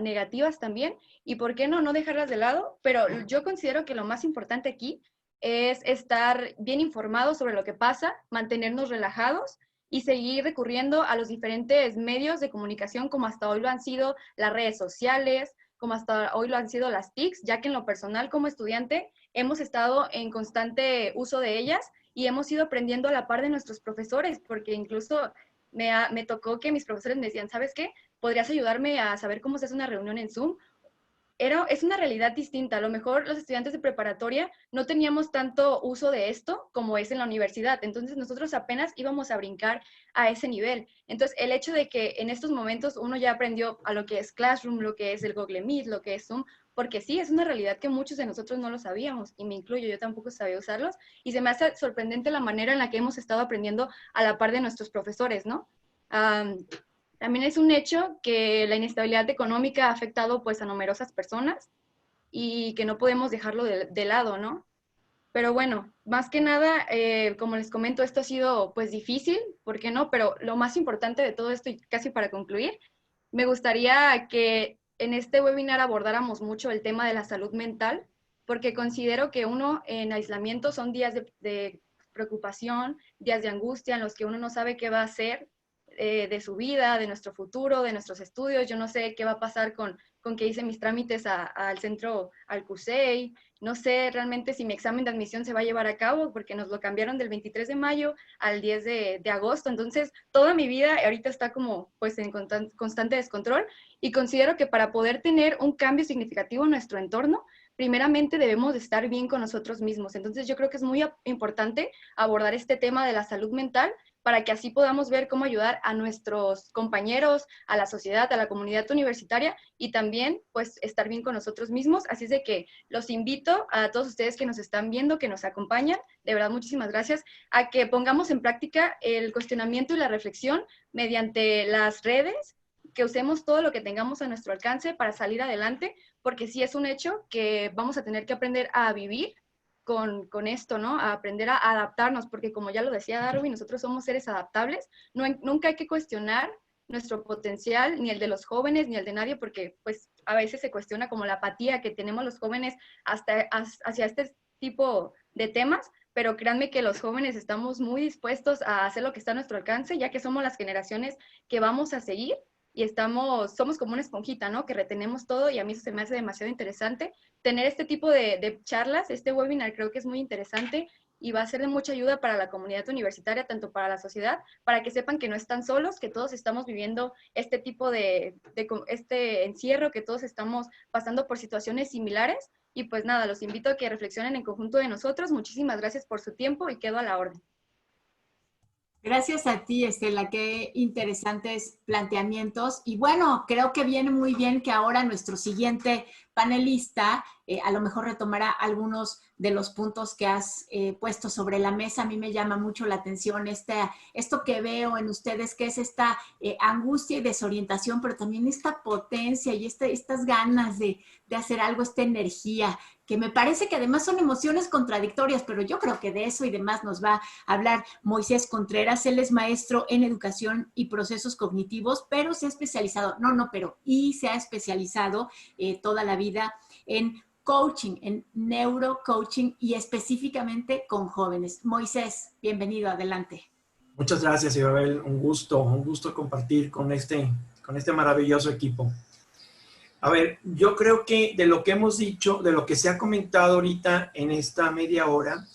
negativas también, y por qué no dejarlas de lado, pero yo considero que lo más importante aquí es estar bien informados sobre lo que pasa, mantenernos relajados y seguir recurriendo a los diferentes medios de comunicación como hasta hoy lo han sido las redes sociales, como hasta hoy lo han sido las TICs, ya que en lo personal como estudiante hemos estado en constante uso de ellas y hemos ido aprendiendo a la par de nuestros profesores, porque incluso me tocó que mis profesores me decían, ¿sabes qué? ¿Podrías ayudarme a saber cómo se hace una reunión en Zoom? Es una realidad distinta. A lo mejor los estudiantes de preparatoria no teníamos tanto uso de esto como es en la universidad. Entonces nosotros apenas íbamos a brincar a ese nivel. Entonces el hecho de que en estos momentos uno ya aprendió a lo que es Classroom, lo que es el Google Meet, lo que es Zoom, porque sí, es una realidad que muchos de nosotros no lo sabíamos y me incluyo, yo tampoco sabía usarlos y se me hace sorprendente la manera en la que hemos estado aprendiendo a la par de nuestros profesores, ¿no? También es un hecho que la inestabilidad económica ha afectado pues a numerosas personas y que no podemos dejarlo de lado, ¿no? Pero bueno, más que nada, como les comento, esto ha sido pues difícil, ¿por qué no? Pero lo más importante de todo esto, y casi para concluir, me gustaría que en este webinar abordáramos mucho el tema de la salud mental, porque considero que uno en aislamiento son días de preocupación, días de angustia en los que uno no sabe qué va a hacer de su vida, de nuestro futuro, de nuestros estudios. Yo no sé qué va a pasar con que hice mis trámites al centro, al CUSEI. No sé realmente si mi examen de admisión se va a llevar a cabo porque nos lo cambiaron del 23 de mayo al 10 de agosto. Entonces, toda mi vida ahorita está como pues en constante descontrol y considero que para poder tener un cambio significativo en nuestro entorno, primeramente debemos de estar bien con nosotros mismos. Entonces, yo creo que es muy importante abordar este tema de la salud mental para que así podamos ver cómo ayudar a nuestros compañeros, a la sociedad, a la comunidad universitaria y también pues estar bien con nosotros mismos. Así es de que los invito a todos ustedes que nos están viendo, que nos acompañan, de verdad muchísimas gracias, a que pongamos en práctica el cuestionamiento y la reflexión mediante las redes, que usemos todo lo que tengamos a nuestro alcance para salir adelante, porque sí es un hecho que vamos a tener que aprender a vivir con esto, ¿no? A aprender a adaptarnos, porque como ya lo decía Darwin, nosotros somos seres adaptables, nunca hay que cuestionar nuestro potencial, ni el de los jóvenes, ni el de nadie, porque pues a veces se cuestiona como la apatía que tenemos los jóvenes hacia este tipo de temas, pero créanme que los jóvenes estamos muy dispuestos a hacer lo que está a nuestro alcance, ya que somos las generaciones que vamos a seguir y somos como una esponjita, ¿no? Que retenemos todo y a mí eso se me hace demasiado interesante. Tener este tipo de charlas, este webinar creo que es muy interesante y va a ser de mucha ayuda para la comunidad universitaria, tanto para la sociedad, para que sepan que no están solos, que todos estamos viviendo este tipo este encierro, que todos estamos pasando por situaciones similares. Y pues nada, los invito a que reflexionen en conjunto de nosotros. Muchísimas gracias por su tiempo y quedo a la orden. Gracias a ti, Estela, qué interesantes planteamientos. Y bueno, creo que viene muy bien que ahora nuestro siguiente panelista a lo mejor retomará algunos de los puntos que has puesto sobre la mesa. A mí me llama mucho la atención esto que veo en ustedes, que es esta angustia y desorientación, pero también esta potencia y estas ganas de hacer algo, esta energía, que me parece que además son emociones contradictorias, pero yo creo que de eso y demás nos va a hablar Moisés Contreras. Él es maestro en educación y procesos cognitivos, pero se ha especializado, se ha especializado toda la vida en coaching, en neurocoaching y específicamente con jóvenes. Moisés, bienvenido, adelante. Muchas gracias, Isabel. Un gusto compartir con este maravilloso equipo. A ver, yo creo que de lo que hemos dicho, de lo que se ha comentado ahorita en esta media hora,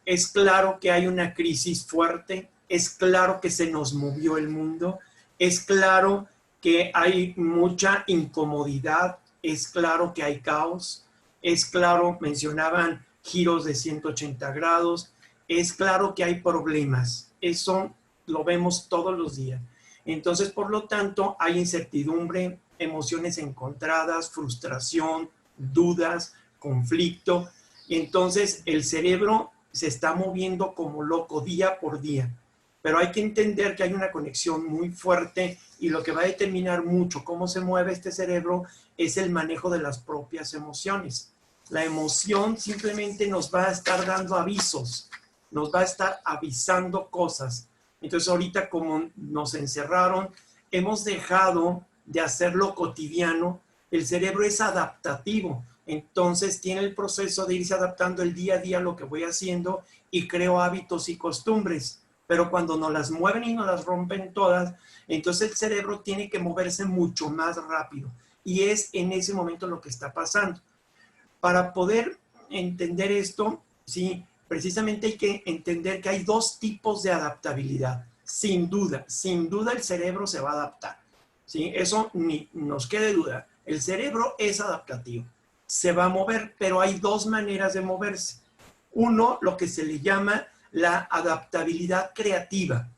es claro que hay una crisis fuerte, es claro que se nos movió el mundo, es claro que hay mucha incomodidad, es claro que hay caos, es claro, mencionaban giros de 180 grados, es claro que hay problemas, eso lo vemos todos los días. Entonces, por lo tanto, hay incertidumbre, emociones encontradas, frustración, dudas, conflicto. Y entonces el cerebro se está moviendo como loco día por día. Pero hay que entender que hay una conexión muy fuerte y lo que va a determinar mucho cómo se mueve este cerebro es el manejo de las propias emociones. La emoción simplemente nos va a estar dando avisos, nos va a estar avisando cosas. Entonces ahorita como nos encerraron, hemos dejado de hacerlo cotidiano. El cerebro es adaptativo, entonces tiene el proceso de irse adaptando el día a día a lo que voy haciendo y creo hábitos y costumbres. Pero cuando nos las mueven y nos las rompen todas, entonces el cerebro tiene que moverse mucho más rápido. Y es en ese momento lo que está pasando. Para poder entender esto, sí, precisamente hay que entender que hay dos tipos de adaptabilidad. Sin duda el cerebro se va a adaptar. ¿Sí? Eso ni nos quede duda. El cerebro es adaptativo. Se va a mover, pero hay dos maneras de moverse. Uno, lo que se le llama la adaptabilidad creativa.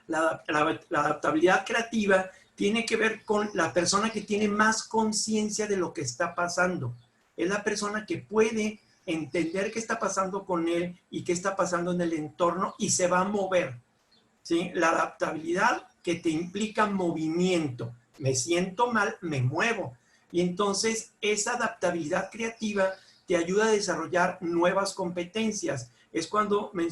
La adaptabilidad creativa tiene que ver con la persona que tiene más conciencia de lo que está pasando. Es la persona que puede entender qué está pasando con él y qué está pasando en el entorno y se va a mover. ¿Sí? La adaptabilidad que te implica movimiento. Me siento mal, me muevo. Y entonces esa adaptabilidad creativa te ayuda a desarrollar nuevas competencias. Es cuando me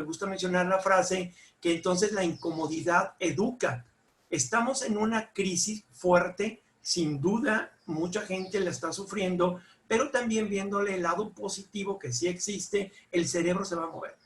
gusta mencionar la frase que entonces la incomodidad educa. Estamos en una crisis fuerte, sin duda, mucha gente la está sufriendo, pero también viéndole el lado positivo que sí existe, el cerebro se va a mover.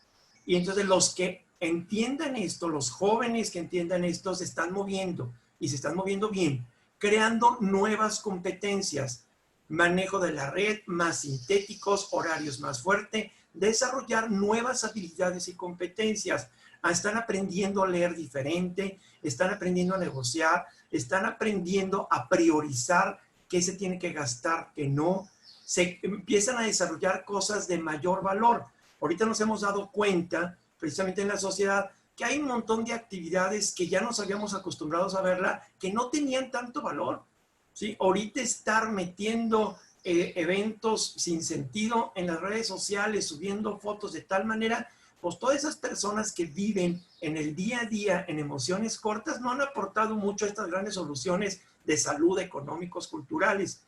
Y entonces los que entiendan esto, los jóvenes que entiendan esto, se están moviendo y se están moviendo bien, creando nuevas competencias, manejo de la red, más sintéticos, horarios más fuertes, desarrollar nuevas habilidades y competencias. Están aprendiendo a leer diferente, están aprendiendo a negociar, están aprendiendo a priorizar qué se tiene que gastar, qué no. Se empiezan a desarrollar cosas de mayor valor. Ahorita nos hemos dado cuenta, precisamente en la sociedad, que hay un montón de actividades que ya nos habíamos acostumbrados a verla, que no tenían tanto valor. ¿Sí? Ahorita estar metiendo eventos sin sentido en las redes sociales, subiendo fotos de tal manera, pues todas esas personas que viven en el día a día en emociones cortas no han aportado mucho a estas grandes soluciones de salud, económicos, culturales.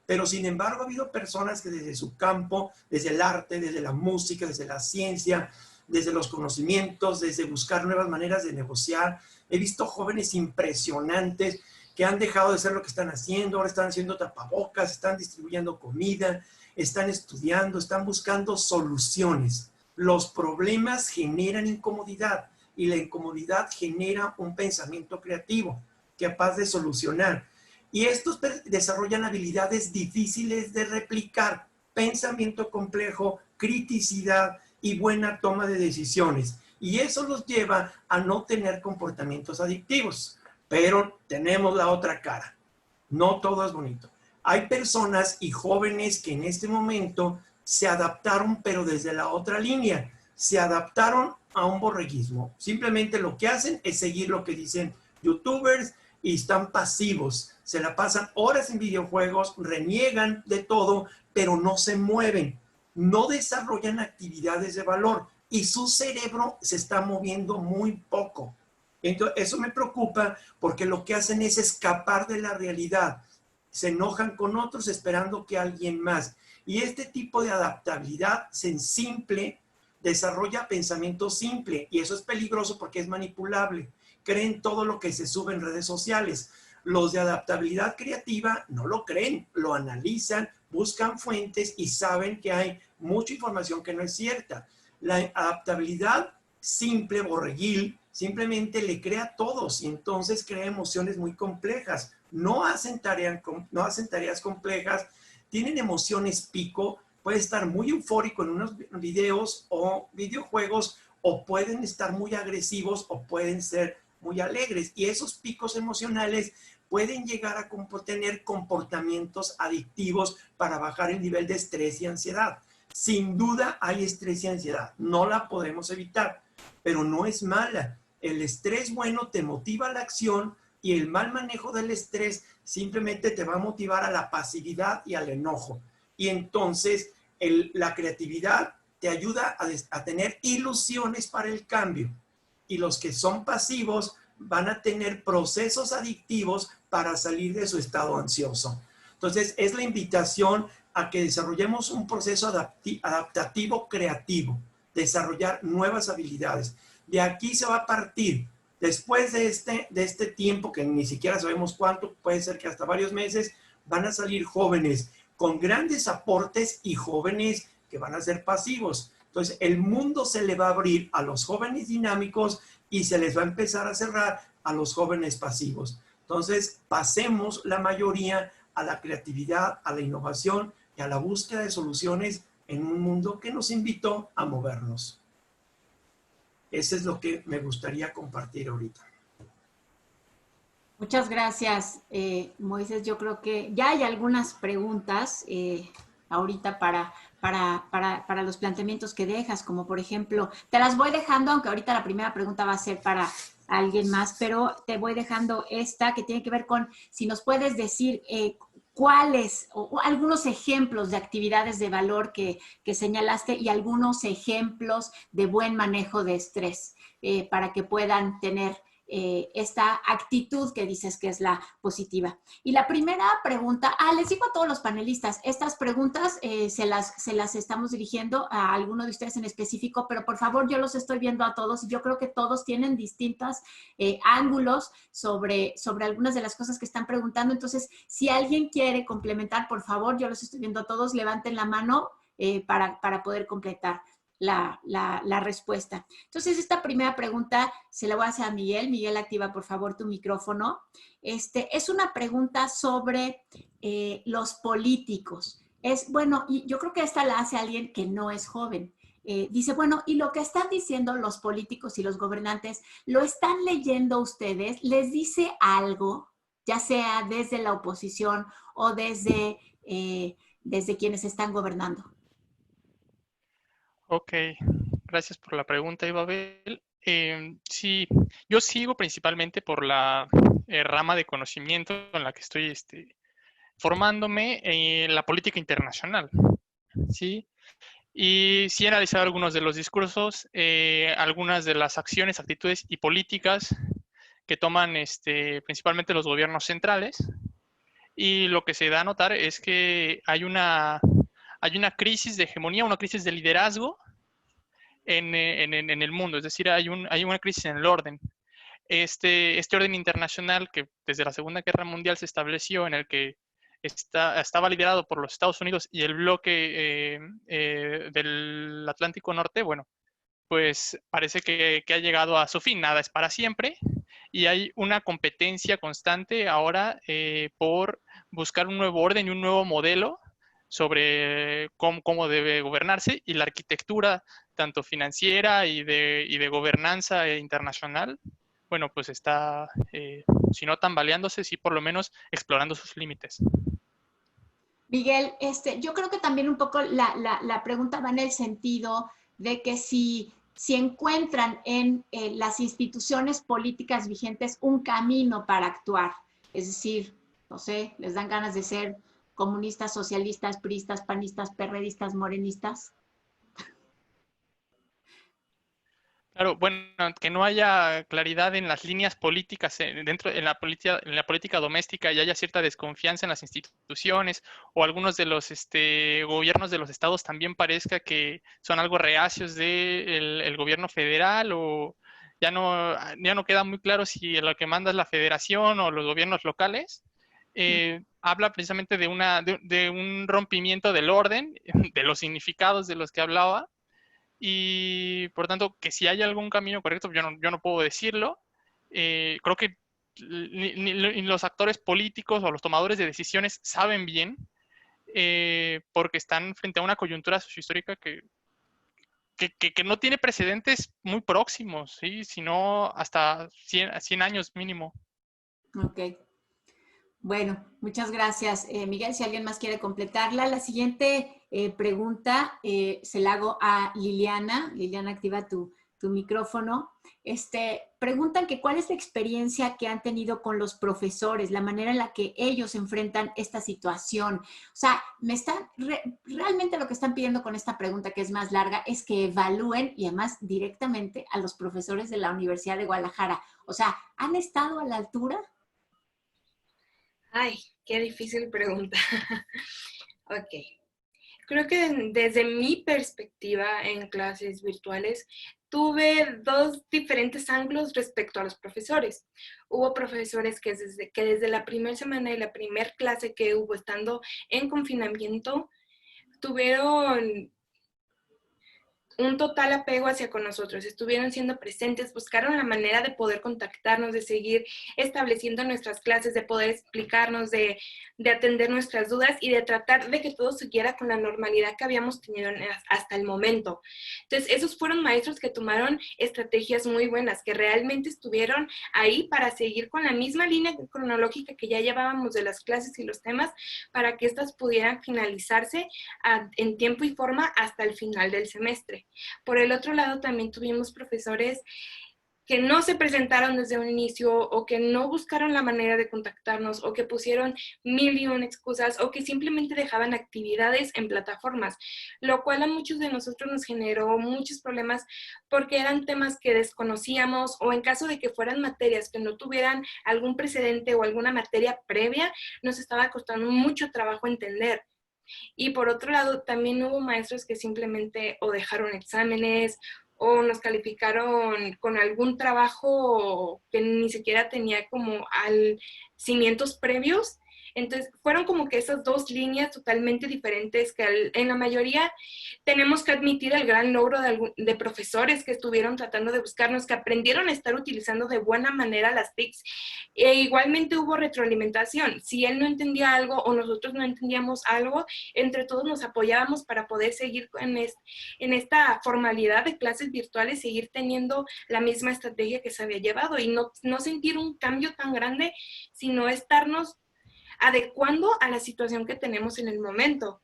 Pero sin embargo ha habido personas que desde su campo, desde el arte, desde la música, desde la ciencia, desde los conocimientos, desde buscar nuevas maneras de negociar. He visto jóvenes impresionantes que han dejado de hacer lo que están haciendo, ahora están haciendo tapabocas, están distribuyendo comida, están estudiando, están buscando soluciones. Los problemas generan incomodidad y la incomodidad genera un pensamiento creativo capaz de solucionar. Y estos desarrollan habilidades difíciles de replicar, pensamiento complejo, criticidad y buena toma de decisiones. Y eso los lleva a no tener comportamientos adictivos. Pero tenemos la otra cara. No todo es bonito. Hay personas y jóvenes que en este momento se adaptaron, pero desde la otra línea. se adaptaron a un borreguismo. Simplemente lo que hacen es seguir lo que dicen youtubers y están pasivos. Se la pasan horas en videojuegos, reniegan de todo, pero no se mueven. No desarrollan actividades de valor y su cerebro se está moviendo muy poco. Entonces, eso me preocupa porque lo que hacen es escapar de la realidad. Se enojan con otros esperando que alguien más. Y este tipo de adaptabilidad simple desarrolla pensamiento simple y eso es peligroso porque es manipulable. Creen todo lo que se sube en redes sociales. Los de adaptabilidad creativa no lo creen, lo analizan, buscan fuentes y saben que hay mucha información que no es cierta. La adaptabilidad simple, borreguil, simplemente le crea a todos y entonces crea emociones muy complejas. No hacen tareas complejas, tienen emociones pico, puede estar muy eufórico en unos videos o videojuegos o pueden estar muy agresivos o pueden ser muy alegres y esos picos emocionales pueden llegar a tener comportamientos adictivos para bajar el nivel de estrés y ansiedad. Sin duda hay estrés y ansiedad, no la podemos evitar, pero no es mala. El estrés bueno te motiva a la acción y el mal manejo del estrés simplemente te va a motivar a la pasividad y al enojo. Y entonces la creatividad te ayuda a tener ilusiones para el cambio. Y los que son pasivos van a tener procesos adictivos para salir de su estado ansioso. Entonces, es la invitación a que desarrollemos un proceso adaptativo creativo, desarrollar nuevas habilidades. De aquí se va a partir, después de este tiempo, que ni siquiera sabemos cuánto, puede ser que hasta varios meses, van a salir jóvenes con grandes aportes y jóvenes que van a ser pasivos. Entonces, el mundo se le va a abrir a los jóvenes dinámicos y se les va a empezar a cerrar a los jóvenes pasivos. Entonces, pasemos la mayoría a la creatividad, a la innovación y a la búsqueda de soluciones en un mundo que nos invitó a movernos. Eso es lo que me gustaría compartir ahorita. Muchas gracias, Moisés. Yo creo que ya hay algunas preguntas ahorita para los planteamientos que dejas, como por ejemplo, te las voy dejando, aunque ahorita la primera pregunta va a ser para alguien más, pero te voy dejando esta que tiene que ver con si nos puedes decir cuáles o algunos ejemplos de actividades de valor que señalaste y algunos ejemplos de buen manejo de estrés para que puedan tener esta actitud que dices que es la positiva. Y la primera pregunta, les digo a todos los panelistas, estas preguntas se las estamos dirigiendo a alguno de ustedes en específico, pero por favor yo los estoy viendo a todos y yo creo que todos tienen distintos ángulos sobre algunas de las cosas que están preguntando. Entonces, si alguien quiere complementar, por favor, yo los estoy viendo a todos, levanten la mano para poder completar la respuesta. Entonces, esta primera pregunta se la voy a hacer a Miguel. Miguel, activa por favor tu micrófono. Es una pregunta sobre los políticos. Bueno, y yo creo que esta la hace alguien que no es joven. Dice, bueno, y lo que están diciendo los políticos y los gobernantes, ¿lo están leyendo ustedes? ¿Les dice algo, ya sea desde la oposición o desde quienes están gobernando? Ok, gracias por la pregunta, Ibabel. Sí, yo sigo principalmente por la rama de conocimiento en la que estoy formándome en la política internacional, ¿sí? Y sí he analizado algunos de los discursos, algunas de las acciones, actitudes y políticas que toman principalmente los gobiernos centrales. Y lo que se da a notar es que hay una crisis de hegemonía, una crisis de liderazgo en el mundo, es decir, hay una crisis en el orden. Este orden internacional que desde la Segunda Guerra Mundial se estableció, en el que estaba liderado por los Estados Unidos y el bloque del Atlántico Norte, bueno, pues parece que ha llegado a su fin, nada es para siempre, y hay una competencia constante ahora por buscar un nuevo orden y un nuevo modelo sobre cómo debe gobernarse, y la arquitectura tanto financiera y de gobernanza internacional, bueno, pues está, si no tambaleándose, sí por lo menos explorando sus límites. Miguel, yo creo que también un poco la pregunta va en el sentido de que si encuentran en las instituciones políticas vigentes un camino para actuar, es decir, no sé, les dan ganas de ser comunistas, socialistas, priistas, panistas, perredistas, morenistas. Claro, bueno, que no haya claridad en las líneas políticas dentro en la política doméstica y haya cierta desconfianza en las instituciones o algunos de los gobiernos de los estados también parezca que son algo reacios del gobierno federal o ya no queda muy claro si lo que manda es la federación o los gobiernos locales. Habla precisamente de un rompimiento del orden, de los significados de los que hablaba. Y por tanto, que si hay algún camino correcto, yo no puedo decirlo. Creo que ni los actores políticos o los tomadores de decisiones saben bien, porque están frente a una coyuntura sociohistórica que no tiene precedentes muy próximos, ¿sí? Sino hasta 100 años mínimo. Ok. Bueno, muchas gracias, Miguel. Si alguien más quiere completarla, la siguiente pregunta se la hago a Liliana. Liliana, activa tu micrófono. Preguntan que cuál es la experiencia que han tenido con los profesores, la manera en la que ellos enfrentan esta situación. O sea, realmente lo que están pidiendo con esta pregunta, que es más larga, es que evalúen y además directamente a los profesores de la Universidad de Guadalajara. O sea, ¿han estado a la altura? Ay, qué difícil pregunta. Ok. Creo que desde mi perspectiva en clases virtuales, tuve dos diferentes ángulos respecto a los profesores. Hubo profesores que desde la primera semana y la primera clase que hubo estando en confinamiento, tuvieron un total apego hacia con nosotros, estuvieron siendo presentes, buscaron la manera de poder contactarnos, de seguir estableciendo nuestras clases, de poder explicarnos, de atender nuestras dudas y de tratar de que todo siguiera con la normalidad que habíamos tenido hasta el momento. Entonces, esos fueron maestros que tomaron estrategias muy buenas, que realmente estuvieron ahí para seguir con la misma línea cronológica que ya llevábamos de las clases y los temas, para que éstas pudieran finalizarse en tiempo y forma hasta el final del semestre. Por el otro lado, también tuvimos profesores que no se presentaron desde un inicio o que no buscaron la manera de contactarnos o que pusieron mil y una excusas o que simplemente dejaban actividades en plataformas, lo cual a muchos de nosotros nos generó muchos problemas porque eran temas que desconocíamos o en caso de que fueran materias que no tuvieran algún precedente o alguna materia previa, nos estaba costando mucho trabajo entender. Y por otro lado, también hubo maestros que simplemente o dejaron exámenes o nos calificaron con algún trabajo que ni siquiera tenía como cimientos previos. Entonces, fueron como que esas dos líneas totalmente diferentes que en la mayoría tenemos que admitir el gran logro de profesores que estuvieron tratando de buscarnos, que aprendieron a estar utilizando de buena manera las TICs. E igualmente hubo retroalimentación. Si él no entendía algo o nosotros no entendíamos algo, entre todos nos apoyábamos para poder seguir en esta formalidad de clases virtuales, seguir teniendo la misma estrategia que se había llevado y no sentir un cambio tan grande, sino estarnos adecuando a la situación que tenemos en el momento.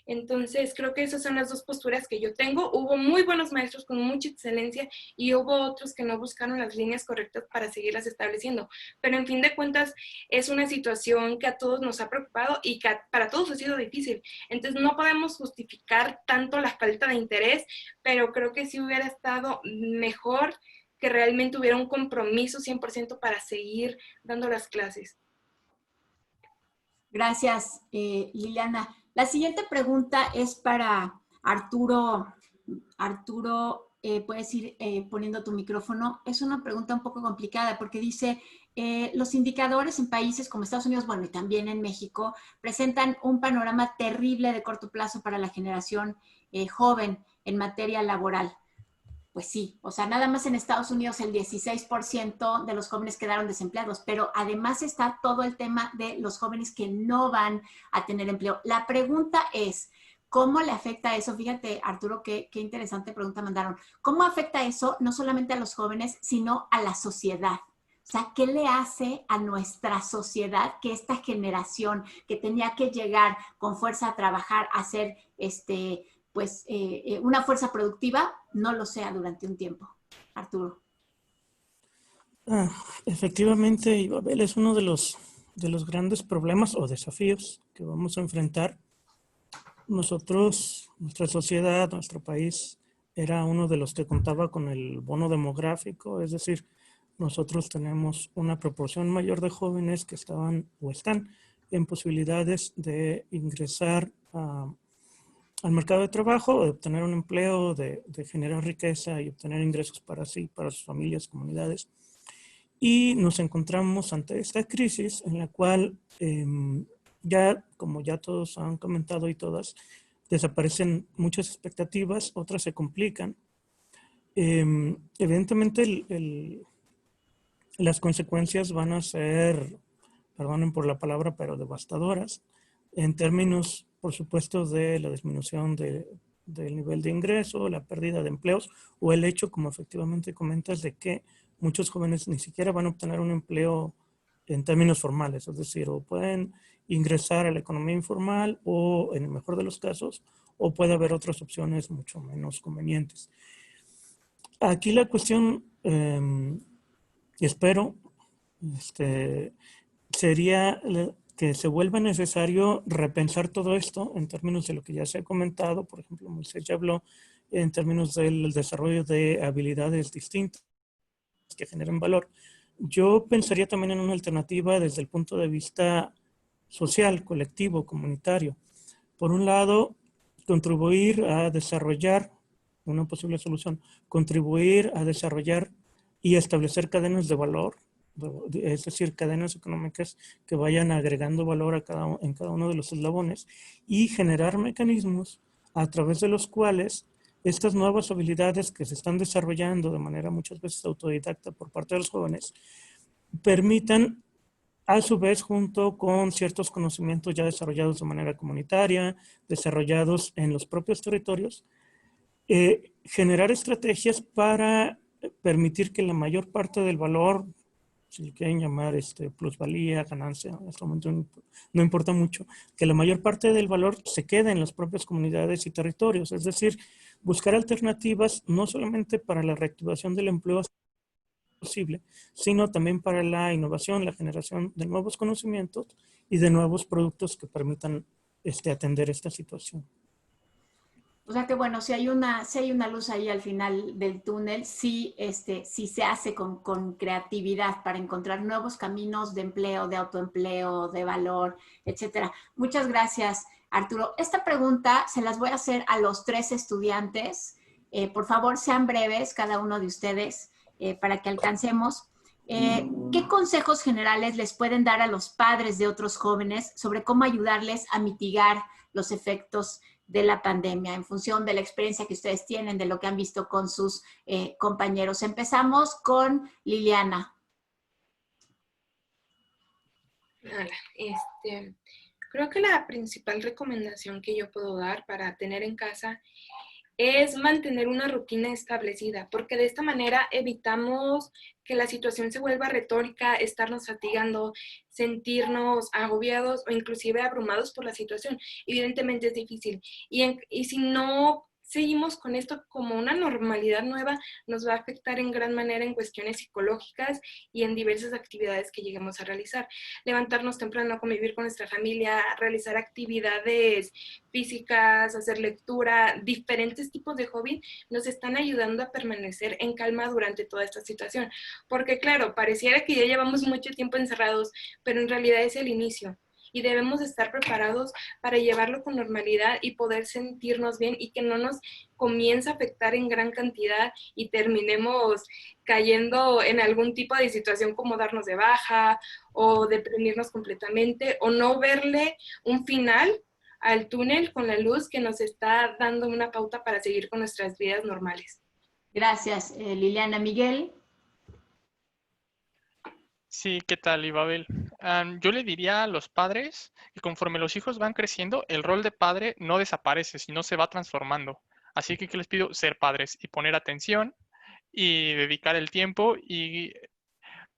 Entonces, creo que esas son las dos posturas que yo tengo. Hubo muy buenos maestros con mucha excelencia y hubo otros que no buscaron las líneas correctas para seguirlas estableciendo. Pero en fin de cuentas, es una situación que a todos nos ha preocupado y que para todos ha sido difícil. Entonces, no podemos justificar tanto la falta de interés, pero creo que sí hubiera estado mejor que realmente hubiera un compromiso 100% para seguir dando las clases. Gracias, Liliana. La siguiente pregunta es para Arturo. Arturo, puedes ir poniendo tu micrófono. Es una pregunta un poco complicada porque dice, los indicadores en países como Estados Unidos, bueno, y también en México, presentan un panorama terrible de corto plazo para la generación joven en materia laboral. Pues sí, o sea, nada más en Estados Unidos el 16% de los jóvenes quedaron desempleados, pero además está todo el tema de los jóvenes que no van a tener empleo. La pregunta es, ¿cómo le afecta eso? Fíjate, Arturo, qué interesante pregunta mandaron. ¿Cómo afecta eso no solamente a los jóvenes, sino a la sociedad? O sea, ¿qué le hace a nuestra sociedad que esta generación que tenía que llegar con fuerza a trabajar, a hacer pues una fuerza productiva no lo sea durante un tiempo. Arturo. Efectivamente, Ibabel, es uno de los grandes problemas o desafíos que vamos a enfrentar. Nosotros, nuestra sociedad, nuestro país, era uno de los que contaba con el bono demográfico, es decir, nosotros tenemos una proporción mayor de jóvenes que estaban o están en posibilidades de ingresar al mercado de trabajo, de obtener un empleo, de generar riqueza y obtener ingresos para sí, para sus familias, comunidades. Y nos encontramos ante esta crisis en la cual ya, como ya todos han comentado y todas, desaparecen muchas expectativas, otras se complican. Evidentemente las consecuencias van a ser, perdonen por la palabra, pero devastadoras, en términos, por supuesto, de la disminución del nivel de ingreso, la pérdida de empleos, o el hecho, como efectivamente comentas, de que muchos jóvenes ni siquiera van a obtener un empleo en términos formales, es decir, o pueden ingresar a la economía informal o, en el mejor de los casos, o puede haber otras opciones mucho menos convenientes. Aquí la cuestión, espero, sería que se vuelva necesario repensar todo esto en términos de lo que ya se ha comentado. Por ejemplo, Moisés ya habló en términos del desarrollo de habilidades distintas que generen valor. Yo pensaría también en una alternativa desde el punto de vista social, colectivo, comunitario. Por un lado, contribuir a desarrollar una posible solución, contribuir a desarrollar y establecer cadenas de valor, es decir, cadenas económicas que vayan agregando valor en cada uno de los eslabones y generar mecanismos a través de los cuales estas nuevas habilidades que se están desarrollando de manera muchas veces autodidacta por parte de los jóvenes permitan, a su vez, junto con ciertos conocimientos ya desarrollados de manera comunitaria, desarrollados en los propios territorios, generar estrategias para permitir que la mayor parte del valor, si le quieren llamar plusvalía, ganancia, en este momento no importa mucho, que la mayor parte del valor se quede en las propias comunidades y territorios, es decir, buscar alternativas no solamente para la reactivación del empleo posible, sino también para la innovación, la generación de nuevos conocimientos y de nuevos productos que permitan atender esta situación. O sea que bueno, si hay una luz ahí al final del túnel, sí se hace con creatividad para encontrar nuevos caminos de empleo, de autoempleo, de valor, etcétera. Muchas gracias, Arturo. Esta pregunta se las voy a hacer a los 3 estudiantes. Por favor, sean breves cada uno de ustedes para que alcancemos. ¿Qué consejos generales les pueden dar a los padres de otros jóvenes sobre cómo ayudarles a mitigar los efectos de la pandemia en función de la experiencia que ustedes tienen, de lo que han visto con sus compañeros? Empezamos con Liliana. Hola, creo que la principal recomendación que yo puedo dar para tener en casa es mantener una rutina establecida, porque de esta manera evitamos que la situación se vuelva retórica, estarnos fatigando, sentirnos agobiados o inclusive abrumados por la situación. Evidentemente es difícil. Y si no seguimos con esto como una normalidad nueva, nos va a afectar en gran manera en cuestiones psicológicas y en diversas actividades que lleguemos a realizar. Levantarnos temprano, convivir con nuestra familia, realizar actividades físicas, hacer lectura, diferentes tipos de hobby, nos están ayudando a permanecer en calma durante toda esta situación. Porque claro, pareciera que ya llevamos mucho tiempo encerrados, pero en realidad es el inicio. Y debemos estar preparados para llevarlo con normalidad y poder sentirnos bien y que no nos comience a afectar en gran cantidad y terminemos cayendo en algún tipo de situación como darnos de baja o deprimirnos completamente o no verle un final al túnel con la luz que nos está dando una pauta para seguir con nuestras vidas normales. Gracias, Liliana. Miguel. Sí, ¿qué tal, Ibabel? Yo le diría a los padres que conforme los hijos van creciendo, el rol de padre no desaparece, sino se va transformando. Así que, ¿qué les pido? Ser padres y poner atención y dedicar el tiempo y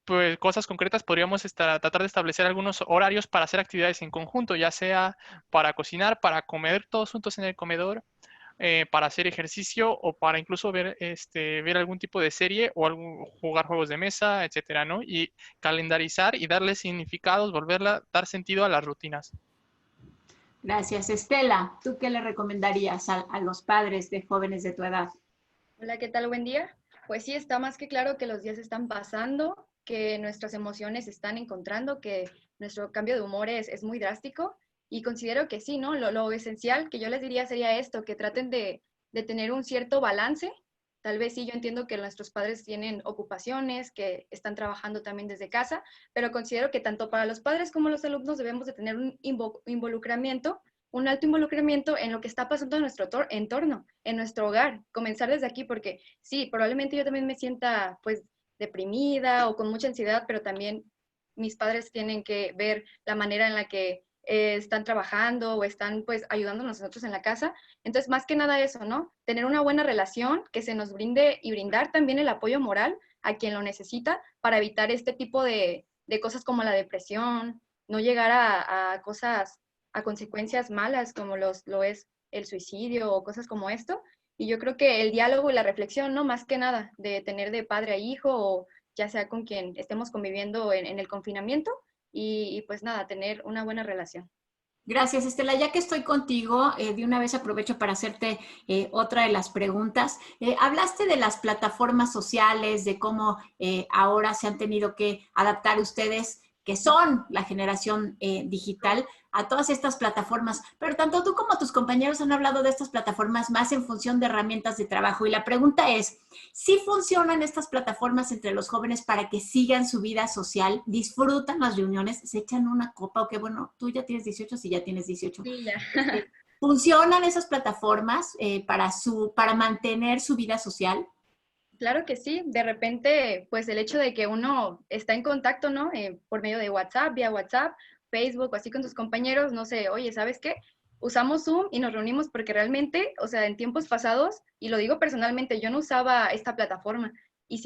pues cosas concretas. Podríamos tratar de establecer algunos horarios para hacer actividades en conjunto, ya sea para cocinar, para comer todos juntos en el comedor, para hacer ejercicio o para incluso ver, ver algún tipo de serie o jugar juegos de mesa, etcétera, ¿no? Y calendarizar y darle significados, dar sentido a las rutinas. Gracias. Estela, ¿tú qué le recomendarías a los padres de jóvenes de tu edad? Hola, ¿qué tal? Buen día. Pues sí, está más que claro que los días están pasando, que nuestras emociones se están encontrando, que nuestro cambio de humor es muy drástico y considero que sí, ¿no? Lo esencial que yo les diría sería esto, que traten de tener un cierto balance. Tal vez sí, yo entiendo que nuestros padres tienen ocupaciones, que están trabajando también desde casa, pero considero que tanto para los padres como los alumnos debemos de tener un involucramiento, un alto involucramiento en lo que está pasando en nuestro entorno, en nuestro hogar. Comenzar desde aquí, porque sí, probablemente yo también me sienta pues deprimida o con mucha ansiedad, pero también mis padres tienen que ver la manera en la que están trabajando o están pues ayudándonos nosotros en la casa. Entonces, más que nada eso, ¿no? Tener una buena relación, que se nos brinde y brindar también el apoyo moral a quien lo necesita para evitar este tipo de cosas como la depresión, no llegar a cosas, a consecuencias malas como lo es el suicidio o cosas como esto. Y yo creo que el diálogo y la reflexión, ¿no? Más que nada, de tener de padre a hijo o ya sea con quien estemos conviviendo en el confinamiento, y pues nada, tener una buena relación. Gracias, Estela. Ya que estoy contigo, de una vez aprovecho para hacerte otra de las preguntas. Hablaste de las plataformas sociales, de cómo ahora se han tenido que adaptar ustedes, que son la generación digital, a todas estas plataformas. Pero tanto tú como tus compañeros han hablado de estas plataformas más en función de herramientas de trabajo. Y la pregunta es, ¿sí funcionan estas plataformas entre los jóvenes para que sigan su vida social, disfrutan las reuniones, se echan una copa? O que bueno, tú ya tienes 18, si ya tienes 18. Sí, ya. ¿Funcionan esas plataformas para mantener su vida social? Claro que sí, de repente, pues el hecho de que uno está en contacto, ¿no? Por medio de WhatsApp, vía WhatsApp, Facebook, o así con tus compañeros, no sé, oye, ¿sabes qué? Usamos Zoom y nos reunimos porque realmente, o sea, en tiempos pasados, y lo digo personalmente, yo no usaba esta plataforma y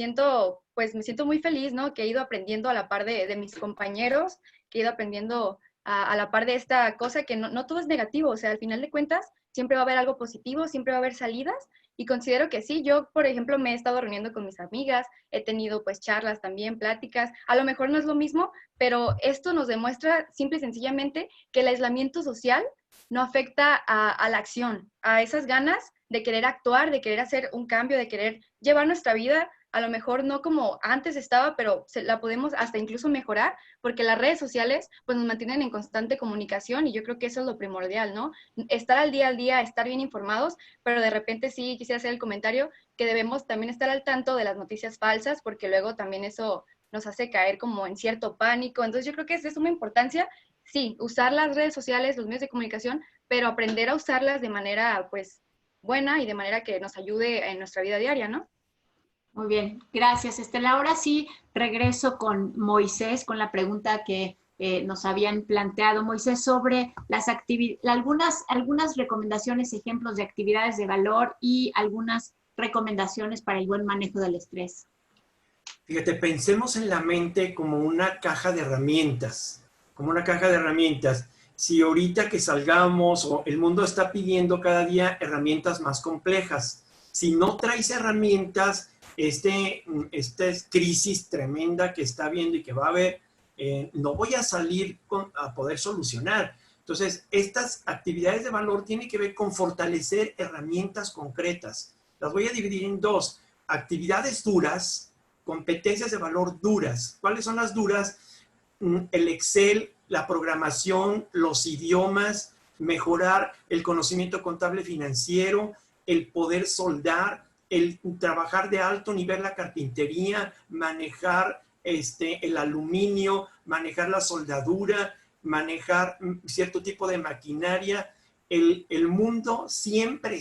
pues me siento muy feliz, ¿no? Que he ido aprendiendo a la par de mis compañeros, que he ido aprendiendo a la par de esta cosa que no todo es negativo, o sea, al final de cuentas, siempre va a haber algo positivo, siempre va a haber salidas. Y considero que sí, yo, por ejemplo, me he estado reuniendo con mis amigas, he tenido pues charlas también, pláticas, a lo mejor no es lo mismo, pero esto nos demuestra simple y sencillamente que el aislamiento social no afecta a la acción, a esas ganas de querer actuar, de querer hacer un cambio, de querer llevar nuestra vida, a lo mejor no como antes estaba, pero la podemos hasta incluso mejorar, porque las redes sociales pues nos mantienen en constante comunicación y yo creo que eso es lo primordial, ¿no? Estar al día, estar bien informados, pero de repente sí quisiera hacer el comentario que debemos también estar al tanto de las noticias falsas, porque luego también eso nos hace caer como en cierto pánico. Entonces yo creo que es de suma importancia, sí, usar las redes sociales, los medios de comunicación, pero aprender a usarlas de manera pues buena y de manera que nos ayude en nuestra vida diaria, ¿no? Muy bien, gracias, Estela. Ahora sí regreso con Moisés, con la pregunta que nos habían planteado, Moisés, sobre algunas recomendaciones, ejemplos de actividades de valor y algunas recomendaciones para el buen manejo del estrés. Fíjate, pensemos en la mente como una caja de herramientas, como una caja de herramientas. Si ahorita que salgamos, o el mundo está pidiendo cada día herramientas más complejas, si no traes herramientas, esta crisis tremenda que está habiendo y que va a haber, no voy a salir a poder solucionar. Entonces, estas actividades de valor tienen que ver con fortalecer herramientas concretas. Las voy a dividir en dos: actividades duras, competencias de valor duras. ¿Cuáles son las duras? El Excel, la programación, los idiomas, mejorar el conocimiento contable financiero, el poder soldar, el trabajar de alto nivel la carpintería, manejar el aluminio, manejar la soldadura, manejar cierto tipo de maquinaria. El mundo siempre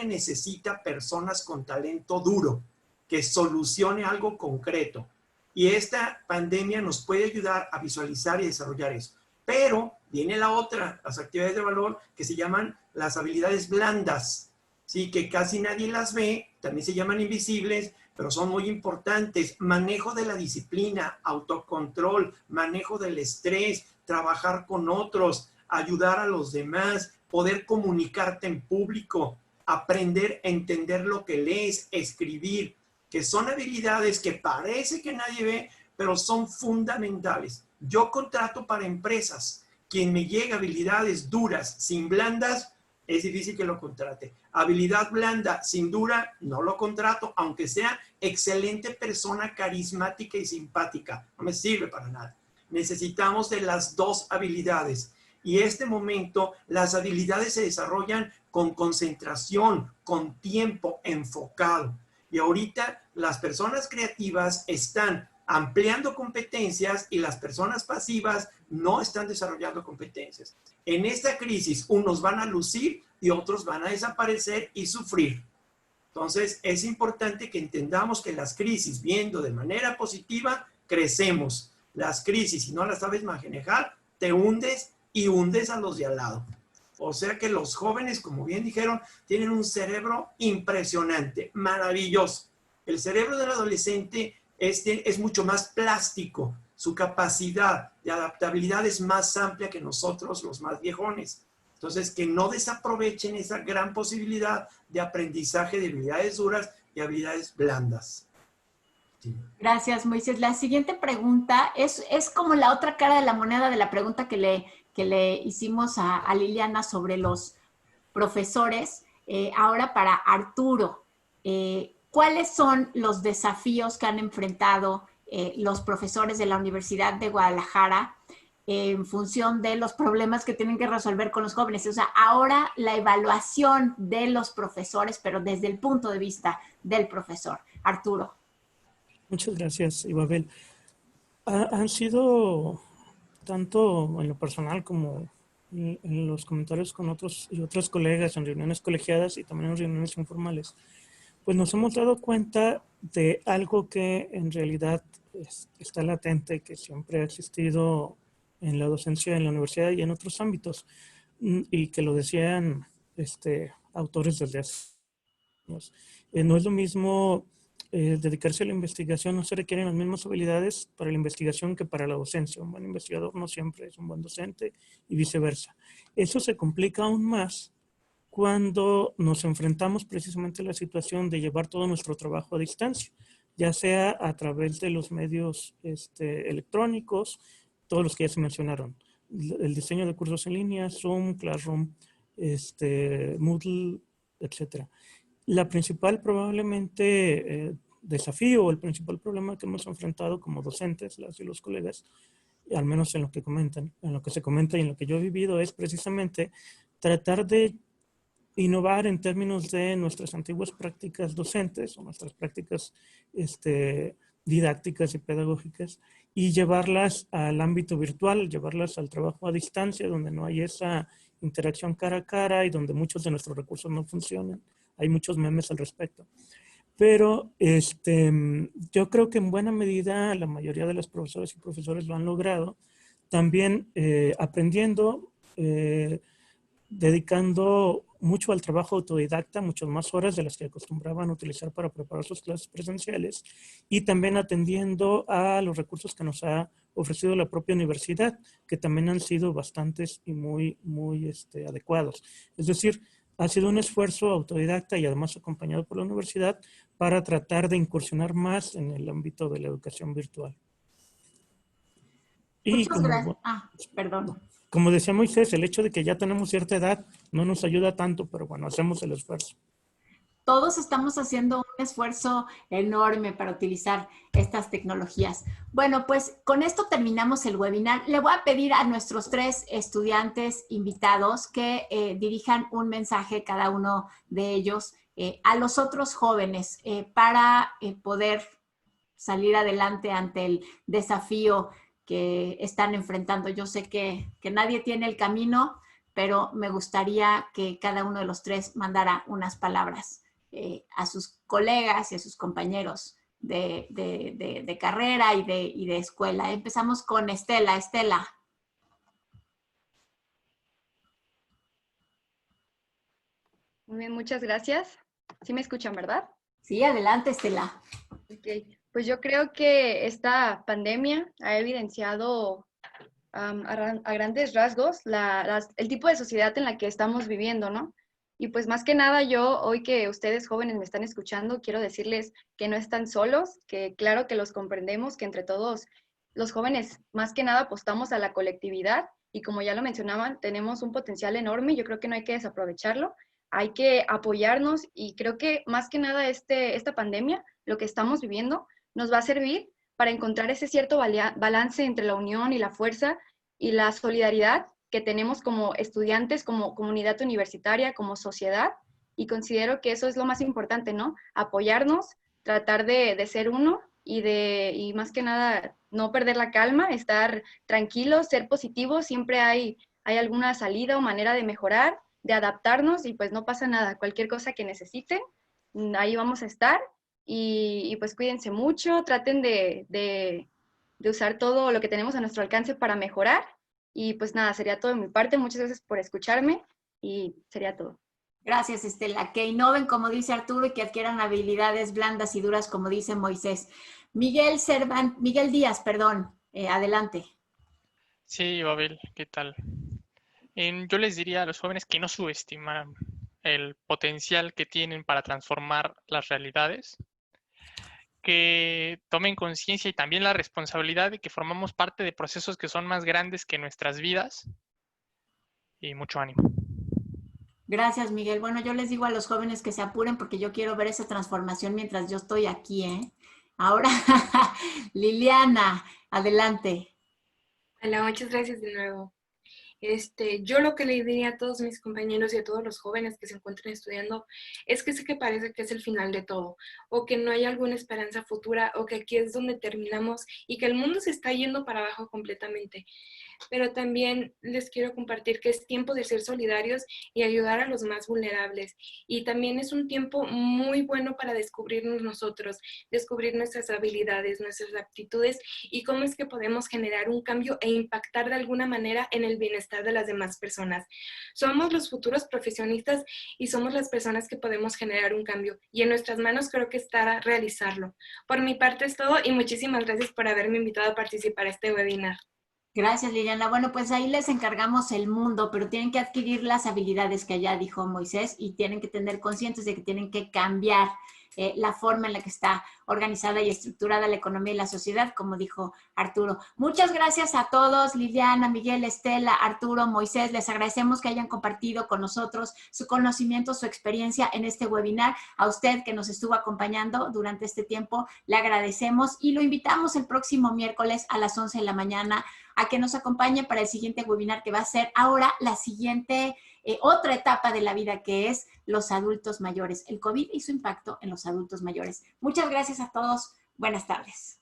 necesita personas con talento duro que solucione algo concreto. Y esta pandemia nos puede ayudar a visualizar y desarrollar eso. Pero viene la otra, las actividades de valor que se llaman las habilidades blandas, ¿sí? Que casi nadie las ve, también se llaman invisibles, pero son muy importantes. Manejo de la disciplina, autocontrol, manejo del estrés, trabajar con otros, ayudar a los demás, poder comunicarte en público, aprender a entender lo que lees, escribir, que son habilidades que parece que nadie ve, pero son fundamentales. Yo contrato para empresas. Quien me llega habilidades duras, sin blandas, es difícil que lo contrate. Habilidad blanda, sin dura, no lo contrato, aunque sea excelente persona, carismática y simpática. No me sirve para nada. Necesitamos de las dos habilidades. Y en este momento, las habilidades se desarrollan con concentración, con tiempo enfocado. Y ahorita las personas creativas están ampliando competencias y las personas pasivas no están desarrollando competencias. En esta crisis, unos van a lucir y otros van a desaparecer y sufrir. Entonces, es importante que entendamos que las crisis, viendo de manera positiva, crecemos. Las crisis, si no las sabes manejar, te hundes y hundes a los de al lado. O sea que los jóvenes, como bien dijeron, tienen un cerebro impresionante, maravilloso. El cerebro del adolescente es mucho más plástico. Su capacidad de adaptabilidad es más amplia que nosotros, los más viejones. Entonces, que no desaprovechen esa gran posibilidad de aprendizaje de habilidades duras y habilidades blandas. Sí. Gracias, Moisés. La siguiente pregunta es como la otra cara de la moneda de la pregunta que le hicimos a Liliana sobre los profesores. Ahora para Arturo, ¿cuáles son los desafíos que han enfrentado los profesores de la Universidad de Guadalajara en función de los problemas que tienen que resolver con los jóvenes? O sea, ahora la evaluación de los profesores, pero desde el punto de vista del profesor. Arturo. Muchas gracias, Ibabel. Han sido, tanto en lo personal como en los comentarios con otros y otras colegas en reuniones colegiadas y también en reuniones informales, pues nos hemos dado cuenta de algo que en realidad está latente, que siempre ha existido en la docencia en la universidad y en otros ámbitos, y que lo decían autores desde hace años. No es lo mismo dedicarse a la investigación, no se requieren las mismas habilidades para la investigación que para la docencia. Un buen investigador no siempre es un buen docente y viceversa. Eso se complica aún más cuando nos enfrentamos precisamente a la situación de llevar todo nuestro trabajo a distancia, ya sea a través de los medios electrónicos, todos los que ya se mencionaron, el diseño de cursos en línea, Zoom, Classroom, Moodle, etc. La principal probablemente desafío o el principal problema que hemos enfrentado como docentes, las y los colegas, al menos en lo que comentan, en lo que se comenta y en lo que yo he vivido, es precisamente tratar de innovar en términos de nuestras antiguas prácticas docentes o nuestras prácticas didácticas y pedagógicas y llevarlas al ámbito virtual, llevarlas al trabajo a distancia, donde no hay esa interacción cara a cara y donde muchos de nuestros recursos no funcionan. Hay muchos memes al respecto. Pero yo creo que en buena medida la mayoría de los profesores y profesores lo han logrado, también aprendiendo, dedicando mucho al trabajo autodidacta, muchas más horas de las que acostumbraban a utilizar para preparar sus clases presenciales, y también atendiendo a los recursos que nos ha ofrecido la propia universidad, que también han sido bastantes y muy adecuados. Es decir, ha sido un esfuerzo autodidacta y además acompañado por la universidad para tratar de incursionar más en el ámbito de la educación virtual. Y Muchas gracias. Perdón. Como decía Moisés, el hecho de que ya tenemos cierta edad no nos ayuda tanto, pero bueno, hacemos el esfuerzo. Todos estamos haciendo un esfuerzo enorme para utilizar estas tecnologías. Bueno, pues con esto terminamos el webinar. Le voy a pedir a nuestros 3 estudiantes invitados que dirijan un mensaje cada uno de ellos a los otros jóvenes para poder salir adelante ante el desafío que están enfrentando. Yo sé que nadie tiene el camino, pero me gustaría que cada uno de los 3 mandara unas palabras a sus colegas y a sus compañeros de carrera y de escuela. Empezamos con Estela. Estela. Muy bien, muchas gracias. ¿Sí me escuchan, verdad? Sí, adelante, Estela. Ok, pues yo creo que esta pandemia ha evidenciado a grandes rasgos el tipo de sociedad en la que estamos viviendo, ¿no? Y pues más que nada yo, hoy que ustedes jóvenes me están escuchando, quiero decirles que no están solos, que claro que los comprendemos, que entre todos los jóvenes más que nada apostamos a la colectividad y como ya lo mencionaban, tenemos un potencial enorme, yo creo que no hay que desaprovecharlo, hay que apoyarnos y creo que más que nada esta pandemia, lo que estamos viviendo, nos va a servir para encontrar ese cierto balance entre la unión y la fuerza y la solidaridad que tenemos como estudiantes, como comunidad universitaria, como sociedad, y considero que eso es lo más importante, ¿no? Apoyarnos, tratar de ser uno y más que nada no perder la calma, estar tranquilos, ser positivos, siempre hay alguna salida o manera de mejorar, de adaptarnos y pues no pasa nada, cualquier cosa que necesiten, ahí vamos a estar y pues cuídense mucho, traten de usar todo lo que tenemos a nuestro alcance para mejorar. Y pues nada, sería todo de mi parte. Muchas gracias por escucharme y sería todo. Gracias, Estela. Que innoven, como dice Arturo, y que adquieran habilidades blandas y duras, como dice Moisés. Miguel Díaz, adelante. Sí, Babel, ¿qué tal? Yo les diría a los jóvenes que no subestiman el potencial que tienen para transformar las realidades, que tomen conciencia y también la responsabilidad de que formamos parte de procesos que son más grandes que nuestras vidas y mucho ánimo. Gracias, Miguel. Bueno, yo les digo a los jóvenes que se apuren porque yo quiero ver esa transformación mientras yo estoy aquí, ¿eh? Ahora, Liliana, adelante. Hola, muchas gracias de nuevo. Yo lo que le diría a todos mis compañeros y a todos los jóvenes que se encuentran estudiando es que sé que parece que es el final de todo, o que no hay alguna esperanza futura, o que aquí es donde terminamos y que el mundo se está yendo para abajo completamente. Pero también les quiero compartir que es tiempo de ser solidarios y ayudar a los más vulnerables. Y también es un tiempo muy bueno para descubrirnos nosotros, descubrir nuestras habilidades, nuestras aptitudes y cómo es que podemos generar un cambio e impactar de alguna manera en el bienestar de las demás personas. Somos los futuros profesionistas y somos las personas que podemos generar un cambio. Y en nuestras manos creo que está realizarlo. Por mi parte es todo y muchísimas gracias por haberme invitado a participar en este webinar. Gracias, Liliana. Bueno, pues ahí les encargamos el mundo, pero tienen que adquirir las habilidades que allá dijo Moisés y tienen que tener conscientes de que tienen que cambiar la forma en la que está organizada y estructurada la economía y la sociedad, como dijo Arturo. Muchas gracias a todos, Liliana, Miguel, Estela, Arturo, Moisés. Les agradecemos que hayan compartido con nosotros su conocimiento, su experiencia en este webinar. A usted que nos estuvo acompañando durante este tiempo, le agradecemos y lo invitamos el próximo miércoles a las 11 de la mañana a que nos acompañe para el siguiente webinar que va a ser ahora la siguiente, otra etapa de la vida que es los adultos mayores, el COVID y su impacto en los adultos mayores. Muchas gracias a todos. Buenas tardes.